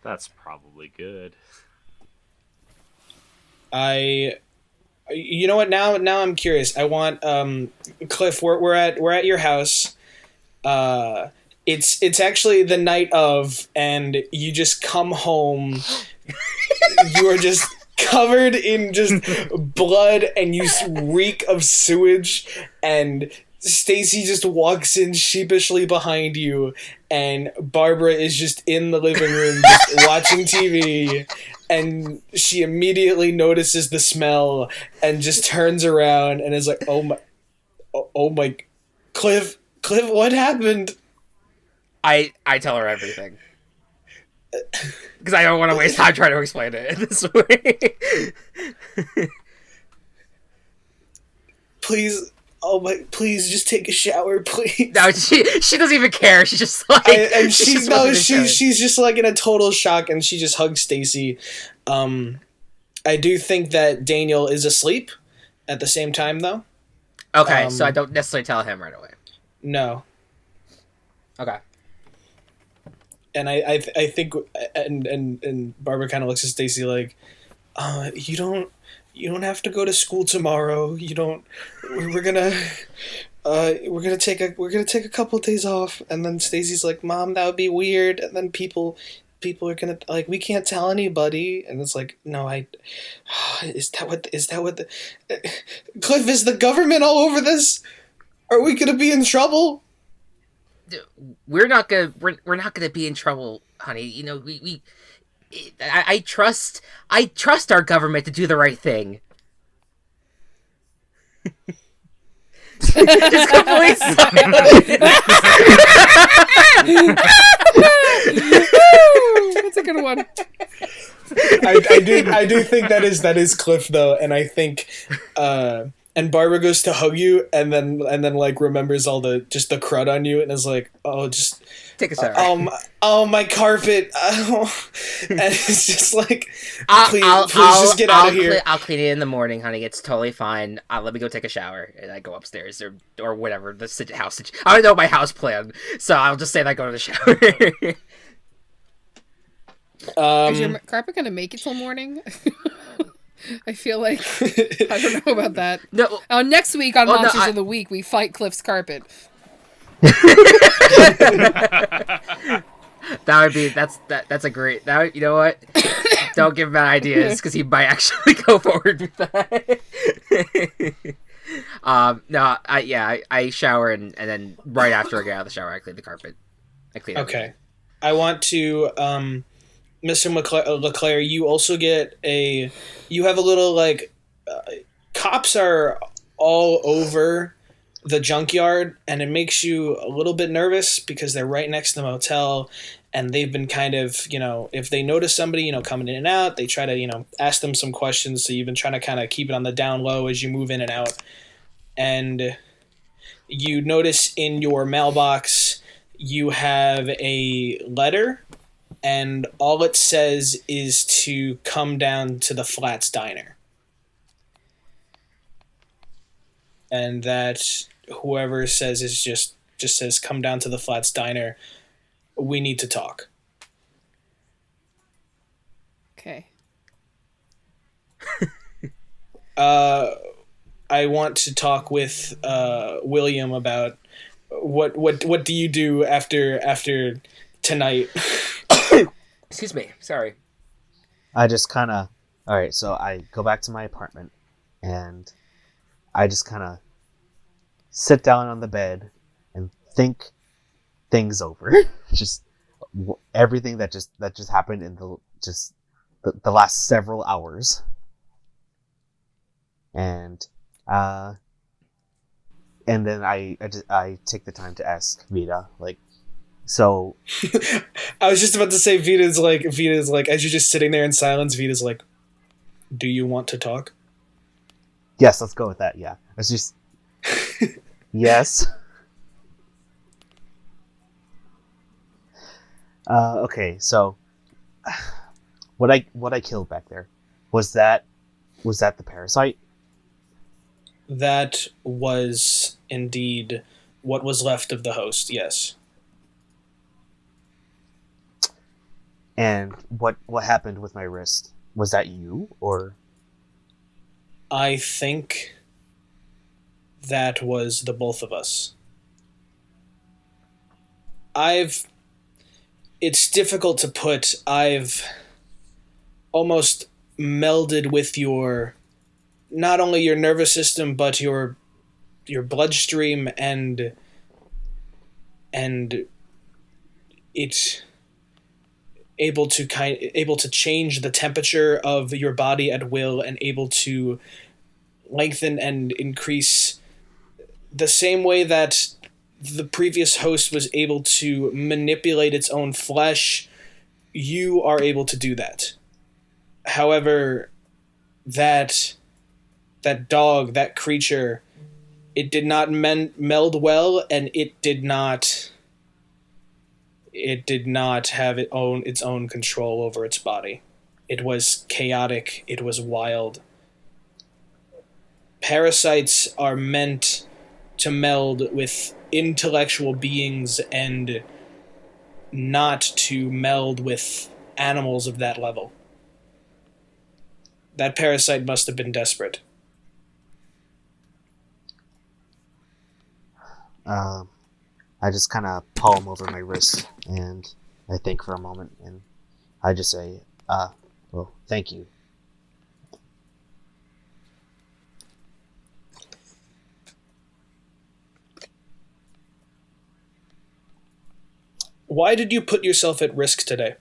That's probably good. You know what? Now I'm curious. I want Cliff. We're at your house. It's actually the night of, and you just come home. You are just covered in just blood, and you reek of sewage. And Stacy just walks in sheepishly behind you, and Barbara is just in the living room just watching TV. And she immediately notices the smell and just turns around and is like, oh my, Cliff, what happened? I tell her everything. Because I don't want to waste time trying to explain it in this way. Please just take a shower, please. No, she doesn't even care. She's just like, she's just like in a total shock, and she just hugs Stacy. I do think that Daniel is asleep at the same time, though. Okay, so I don't necessarily tell him right away. No. Okay. And I think and Barbara kind of looks at Stacy like, you don't have to go to school tomorrow. We're gonna take a couple of days off. And then Stacy's like, Mom, that would be weird. And then people people are gonna like we can't tell anybody, and it's like no, I is that what the Cliff, is the government all over this? Are we gonna be in trouble? We're not gonna be in trouble, honey. You know, I trust our government to do the right thing. Just completely silent. That's a good one. I do think that is Cliff though, and I think and Barbara goes to hug you, and then like remembers all the crud on you, and is like, oh, just take a shower. Oh, my carpet. Oh. And it's just like, please just get out of here. I'll clean it in the morning, honey. It's totally fine. Let me go take a shower, and I go upstairs or whatever the house. I don't know my house plan, so I'll just say that I go to the shower. Is your carpet gonna make it till morning? I feel like I don't know about that. No. Next week on Monsters of the Week, we fight Cliff's carpet. That's a great. You know what? Don't give him bad ideas because he might actually go forward with that. I shower and then right after I get out of the shower, I clean the carpet. Okay. Everything. I want to Mr. LeClaire, you also get you have a little like cops are all over the junkyard, and it makes you a little bit nervous because they're right next to the motel, and they've been kind of, if they notice somebody, coming in and out, they try to, ask them some questions. So you've been trying to kind of keep it on the down low as you move in and out. And you notice in your mailbox, you have a letter, and all it says is to come down to the Phlatts Diner. And that whoever says is just says, come down to the Phlatts Diner. We need to talk. Okay. I want to talk with William about what do you do after tonight? Excuse me. Sorry. I just kind of... Alright, so I go back to my apartment, and I just kind of sit down on the bed and think things over. Just everything that just happened in the last several hours. And then I take the time to ask Vita, like, so... I was just about to say, Vita's like, as you're just sitting there in silence, Vita's like, do you want to talk? Yes, let's go with that, yeah. It's just... Yes. Okay, so... What I killed back there, was that the parasite? That was indeed what was left of the host, yes. And what happened with my wrist? Was that you, or? I think that was the both of us. It's difficult to put. I've almost melded with not only your nervous system, but your bloodstream, and it's able to change the temperature of your body at will, and able to lengthen and increase the same way that the previous host was able to manipulate its own flesh. You are able to do that. However, that dog, that creature, it did not meld well, and it did not have its own control over its body. It was chaotic. It was wild. Parasites are meant to meld with intellectual beings and not to meld with animals of that level. That parasite must have been desperate. I just kind of palm over my wrist, and I think for a moment, and I just say, well, thank you. Why did you put yourself at risk today?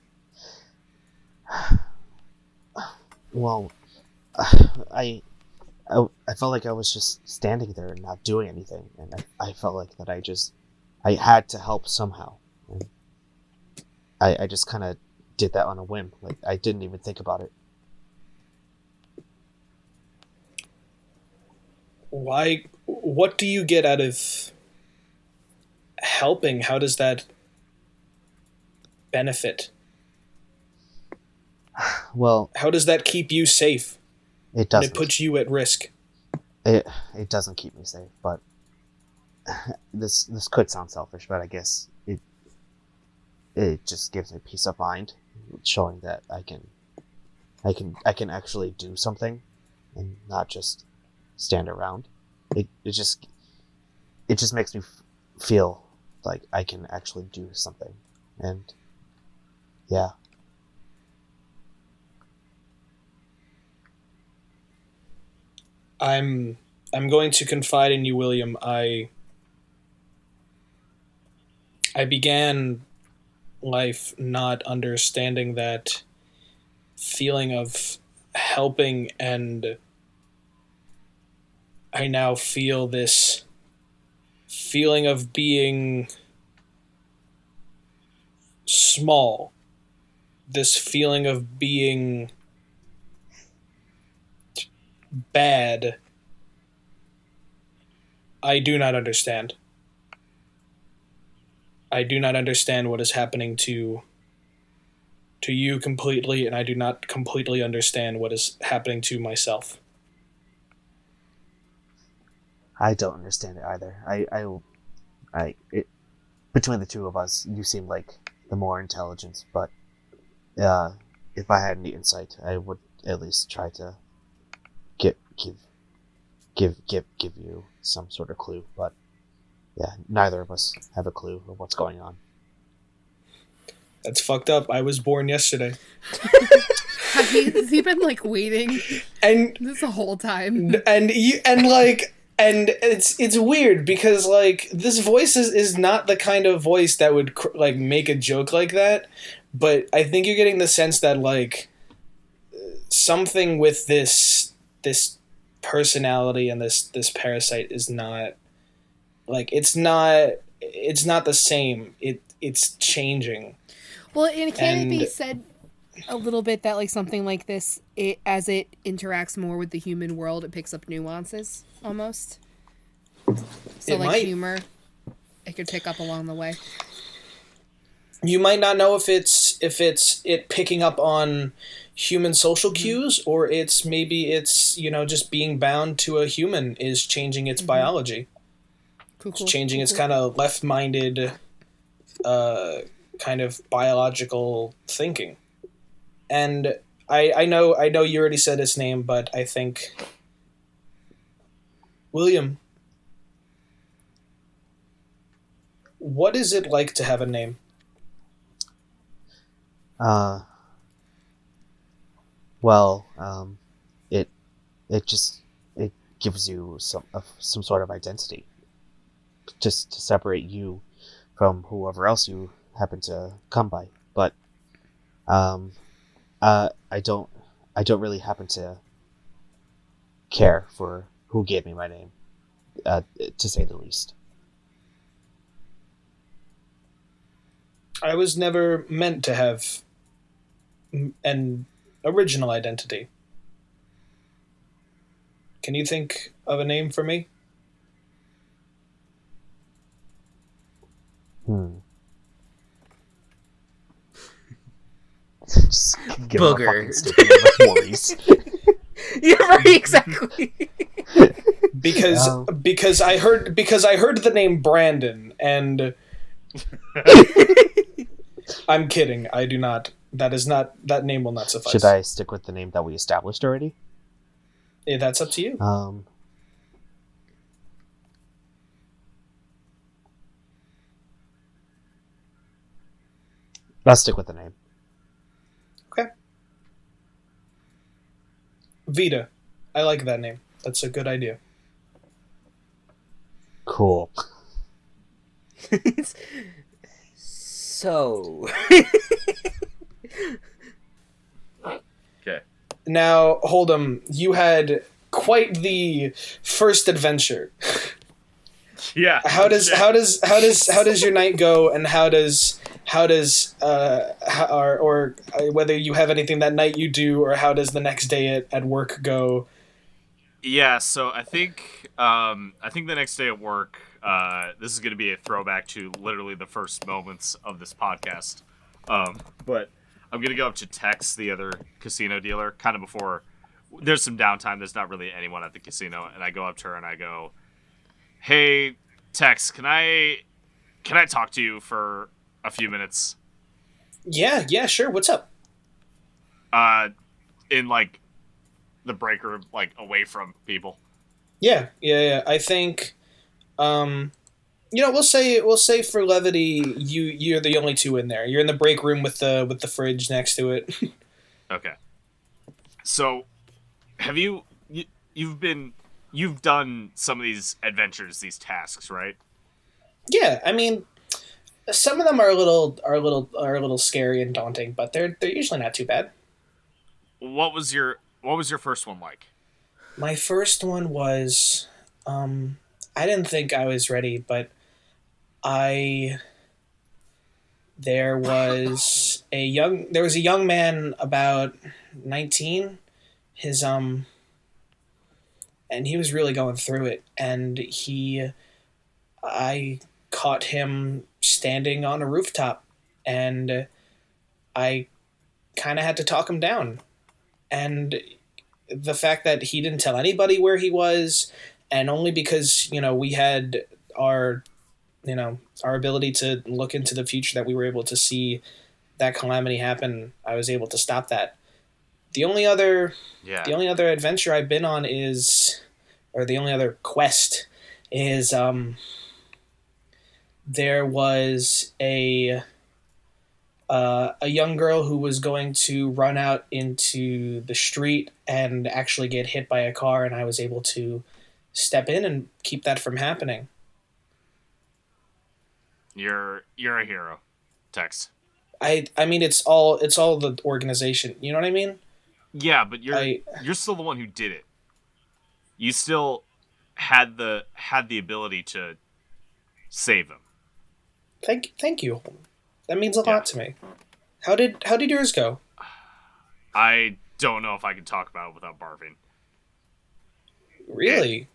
Well, I felt like I was just standing there and not doing anything, and I felt like that I had to help somehow. And I just kind of did that on a whim. Like, I didn't even think about it. Why? What do you get out of helping? How does that benefit? Well, How does that keep you safe? it And doesn't. it puts you at risk. It doesn't keep me safe, but this could sound selfish, but I guess it just gives me peace of mind, showing that I can actually do something and not just stand around. It just makes me feel like I can actually do something, and yeah. I'm going to confide in you, William. I began life not understanding that feeling of helping, and I now feel this feeling of being small, this feeling of being bad. I do not understand. I do not understand what is happening to you completely, and I do not completely understand what is happening to myself. I don't understand it either. Between the two of us, you seem like the more intelligent, but if I had any insight, I would at least try to give you some sort of clue. But yeah, neither of us have a clue of what's going on. That's fucked up. I was born yesterday. Has he been like waiting And this the whole time? and it's weird because like this voice is not the kind of voice that would like make a joke like that, but I think you're getting the sense that like something with this personality and this parasite is not like it's not the same. It's changing. Well, and can it be And said a little bit that like something like this, as it interacts more with the human world, it picks up nuances almost. So It like might. humor, it could pick up along the way. You might not know if it's it picking up on human social cues, or maybe it's just being bound to a human is changing its biology. It's changing its kind of left-minded kind of biological thinking. And I know you already said his name, but I think William, what is it like to have a name? Well, it gives you some sort of identity, just to separate you from whoever else you happen to come by. But I don't really happen to care for who gave me my name, to say the least. I was never meant to have an original identity. Can you think of a name for me? Just give him a Booger. fucking stupid name like Maurice. Yeah, right, exactly. Because I heard the name Brandon, and I'm kidding. I do not. That name will not suffice. Should I stick with the name that we established already? Yeah, that's up to you. Let's stick with the name. Vita. I like that name. That's a good idea. Cool. So. Okay. Now, Hold'em, you had quite the first adventure. Yeah. How does your night go, and whether you have anything that night you do, or how does the next day at work go? Yeah, so I think the next day at work, this is going to be a throwback to literally the first moments of this podcast. But I'm going to go up to Tex, the other casino dealer, kind of before there's some downtime. There's not really anyone at the casino, and I go up to her and I go, "Hey, Tex, can I talk to you for a few minutes?" Yeah, sure. What's up? In like the break room, like away from people. Yeah. I think, we'll say for levity, you're the only two in there. You're in the break room with the fridge next to it. Okay. So, have you've done some of these adventures, these tasks, right? Yeah, I mean, some of them are a little scary and daunting, but they're usually not too bad. What was your first one like? My first one was, I didn't think I was ready, but I there was a young man about 19. His and he was really going through it, and I caught him standing on a rooftop, and I kind of had to talk him down. And the fact that he didn't tell anybody where he was, and only because we had our our ability to look into the future, that we were able to see that calamity happen, I was able to stop that. The only other adventure I've been on the only other quest is there was a young girl who was going to run out into the street and actually get hit by a car, and I was able to step in and keep that from happening. You're a hero, Tex. I mean, it's all the organization. You know what I mean? Yeah, but you're still the one who did it. You still had the ability to save him. Thank you. That means a lot to me. How did yours go? I don't know if I can talk about it without barfing. Really?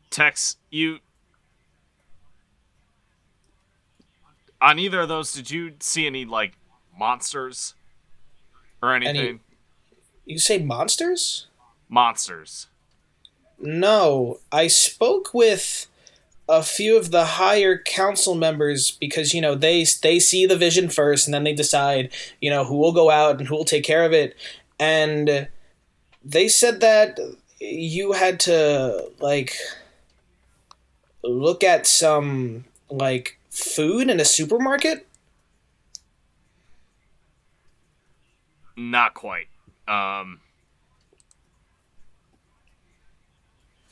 Tex, you... On either of those, did you see any, like, monsters? Or anything? You say monsters? Monsters. No. I spoke with a few of the higher council members because, they see the vision first, and then they decide, who will go out and who will take care of it. And they said that you had to, like, look at some, like, food in a supermarket? Not quite.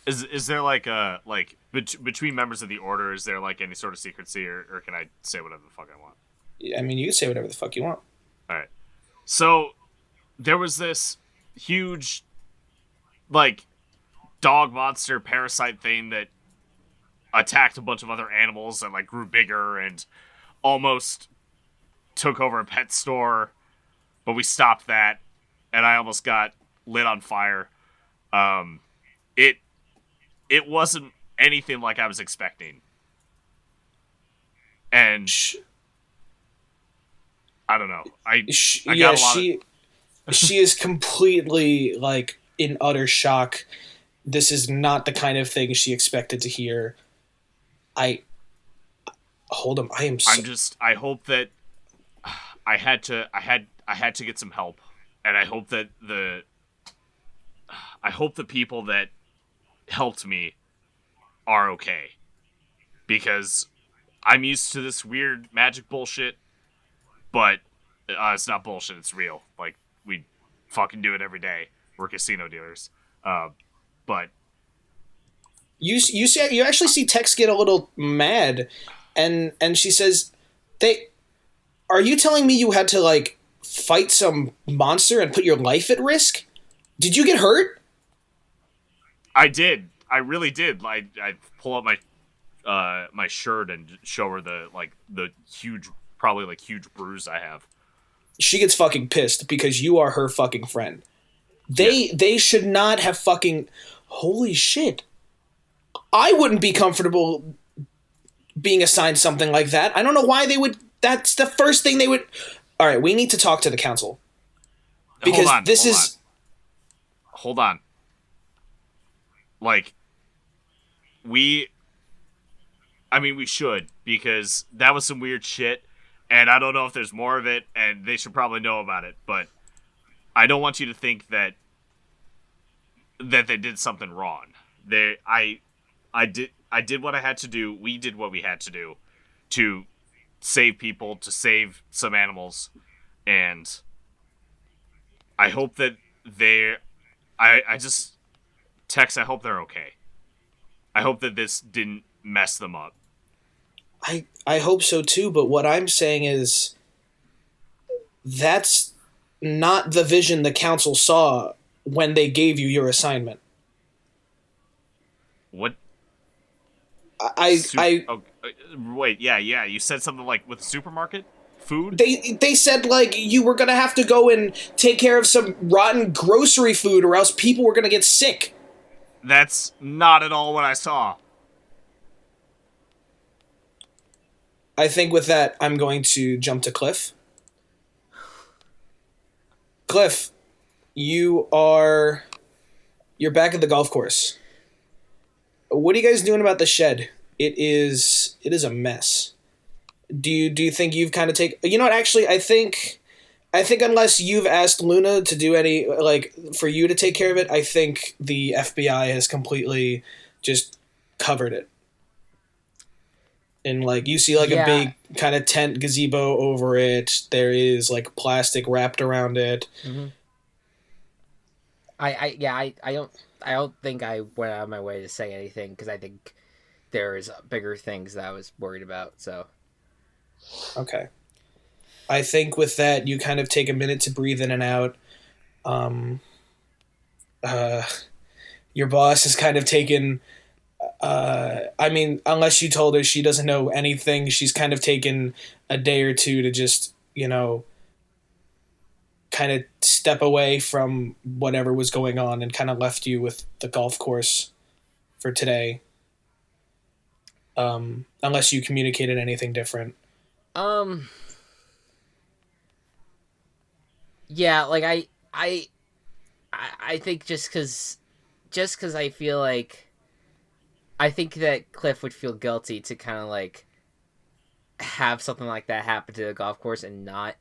Is there like a between members of the order? Is there like any sort of secrecy, or can I say whatever the fuck I want? I mean, you can say whatever the fuck you want. All right. So there was this huge, like, dog monster parasite thing that attacked a bunch of other animals and like grew bigger and almost took over a pet store, but we stopped that, and I almost got lit on fire. It wasn't anything like I was expecting. And I don't know. She is completely, like, in utter shock. This is not the kind of thing she expected to hear. I hope that I had to get some help, and I hope that the people that helped me are okay, because I'm used to this weird magic bullshit, but it's not bullshit, it's real. Like, fucking do it every day. We're casino dealers. But You actually see Tex get a little mad, and she says, Are you telling me you had to like fight some monster and put your life at risk? Did you get hurt? I did. I really did. I pull up my shirt and show her the huge, probably like huge bruise I have. She gets fucking pissed because you are her fucking friend. They should not have fucking... Holy shit. I wouldn't be comfortable being assigned something like that. I don't know why they would... That's the first thing they would... Alright, we need to talk to the council. Because Hold on. Like, we should, because that was some weird shit, and I don't know if there's more of it, and they should probably know about it, but I don't want you to think that they did something wrong. I did what I had to do. We did what we had to do to save people, to save some animals, and I hope that Tex, I hope they're okay. I hope that this didn't mess them up. I hope so too, but what I'm saying is that's not the vision the council saw when they gave you your assignment. What? Wait, yeah, you said something like with the supermarket? Food? They said like you were gonna have to go and take care of some rotten grocery food or else people were gonna get sick. That's not at all what I saw. I think with that, I'm going to jump to Cliff. Cliff, you're back at the golf course. What are you guys doing about the shed? It is a mess. Do you think you've kind of you know what, actually, I think unless you've asked Luna to do any, like, for you to take care of it, I think the FBI has completely just covered it. And, like, you see, like, a big kind of tent gazebo over it. There is, like, plastic wrapped around it. Mm-hmm. I don't think I went out of my way to say anything, because I think there's bigger things that I was worried about, so... Okay. I think with that, you kind of take a minute to breathe in and out. Your boss has kind of taken... unless you told her she doesn't know anything, she's kind of taken a day or two to just, kind of step away from whatever was going on and kind of left you with the golf course for today. Unless you communicated anything different. Yeah, like I think just because I feel like I think that Cliff would feel guilty to kind of like have something like that happen to the golf course and not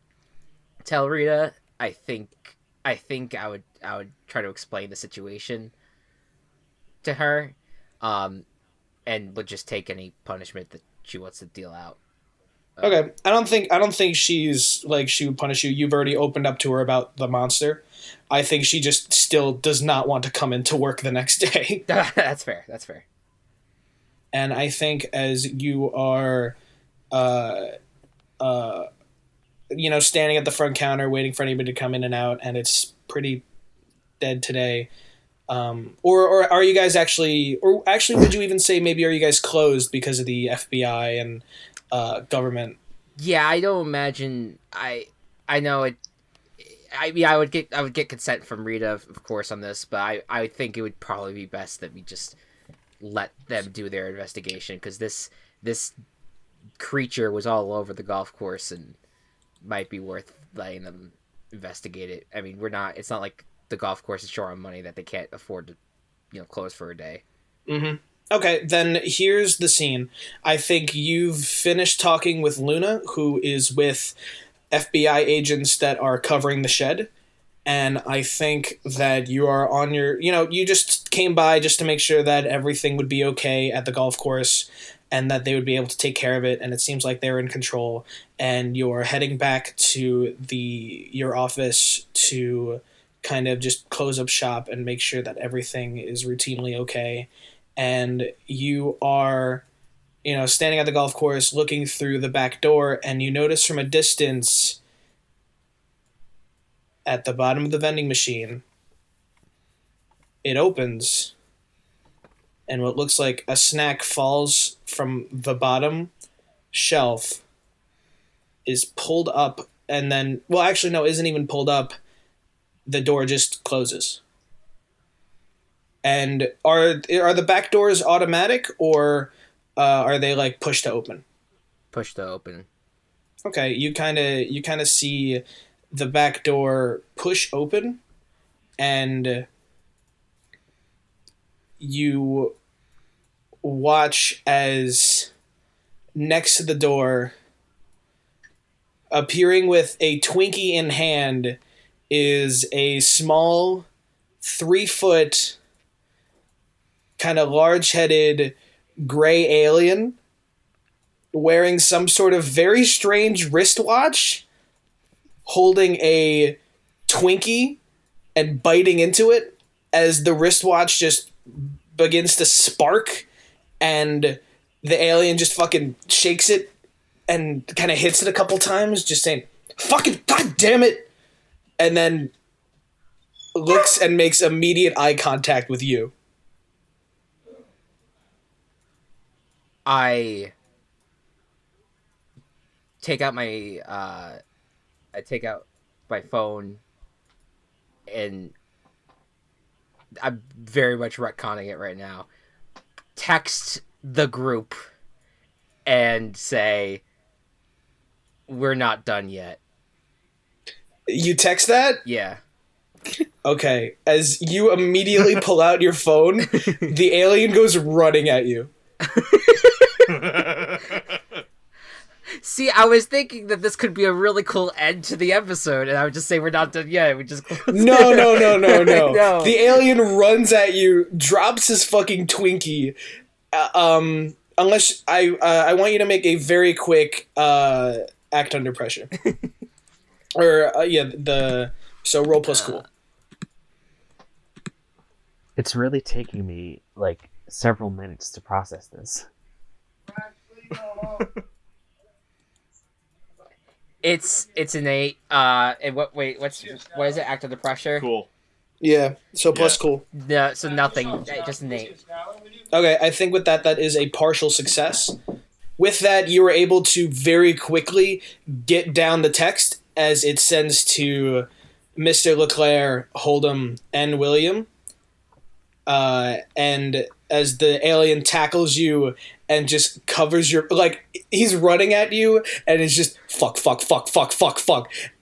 tell Rita. I think I would try to explain the situation to her, and would just take any punishment that she wants to deal out. Okay, I don't think she's like she would punish you. You've already opened up to her about the monster. I think she just still does not want to come into work the next day. That's fair. And I think as you are, standing at the front counter waiting for anybody to come in and out, and it's pretty dead today. Or are you guys actually would you even say maybe are you guys closed because of the FBI and government? Yeah, I don't imagine. I know it. I would get consent from Rita, of course, on this, but I would think it would probably be best that we just let them do their investigation, because this creature was all over the golf course and might be worth letting them investigate it. I mean, it's not like the golf course is short on money that they can't afford to, close for a day. Mm-hmm. Okay, then here's the scene. I think you've finished talking with Luna, who is with FBI agents that are covering the shed. And I think that you are on your... you just came by just to make sure that everything would be okay at the golf course and that they would be able to take care of it. And it seems like they're in control. And you're heading back to your office to kind of just close up shop and make sure that everything is routinely okay. And you are, standing at the golf course looking through the back door, and you notice from a distance at the bottom of the vending machine, it opens, and what looks like a snack falls from the bottom shelf, is pulled up, and then, well, actually, no, isn't even pulled up. The door just closes. And are the back doors automatic, or are they like push to open? Push to open. Okay, you kind of see the back door push open, and you watch as next to the door, appearing with a Twinkie in hand, is a small 3-foot kind of large-headed gray alien wearing some sort of very strange wristwatch, holding a Twinkie and biting into it as the wristwatch just begins to spark, and the alien just fucking shakes it and kind of hits it a couple times, just saying, "Fucking god damn it," and then looks and makes immediate eye contact with you. I take out my phone, and I'm very much retconning it right now. Text the group and say, "We're not done yet." You text that? Yeah. Okay. As you immediately pull out your phone, the alien goes running at you. See, I was thinking that this could be a really cool end to the episode, and I would just say we're not done yet. We just No. No. The alien runs at you, drops his fucking Twinkie. Unless I want you to make a very quick act under pressure. Or so roll plus cool. It's really taking me like several minutes to process this. It's an 8. And what is it? Act under pressure? Cool. Yeah. So plus cool. No, so nothing. Just an 8. Okay, I think with that is a partial success. With that, you were able to very quickly get down the text as it sends to Mr. Leclerc, Hold'em, and William. And as the alien tackles you and just covers your... Like, he's running at you and is just fuck,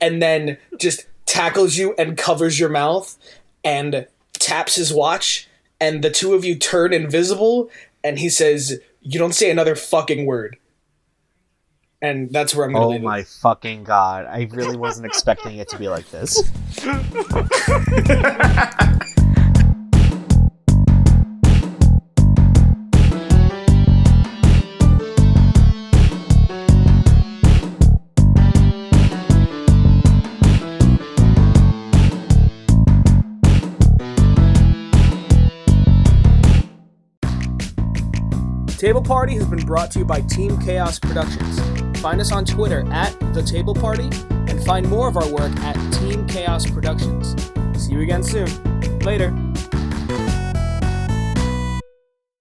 and then just tackles you and covers your mouth and taps his watch, and the two of you turn invisible, and he says, "You don't say another fucking word." And that's where I'm going to leave it. Oh my fucking god. I really wasn't expecting it to be like this. Table Party has been brought to you by Team Chaos Productions. Find us on Twitter at The Table Party, and find more of our work at Team Chaos Productions. See you again soon. Later.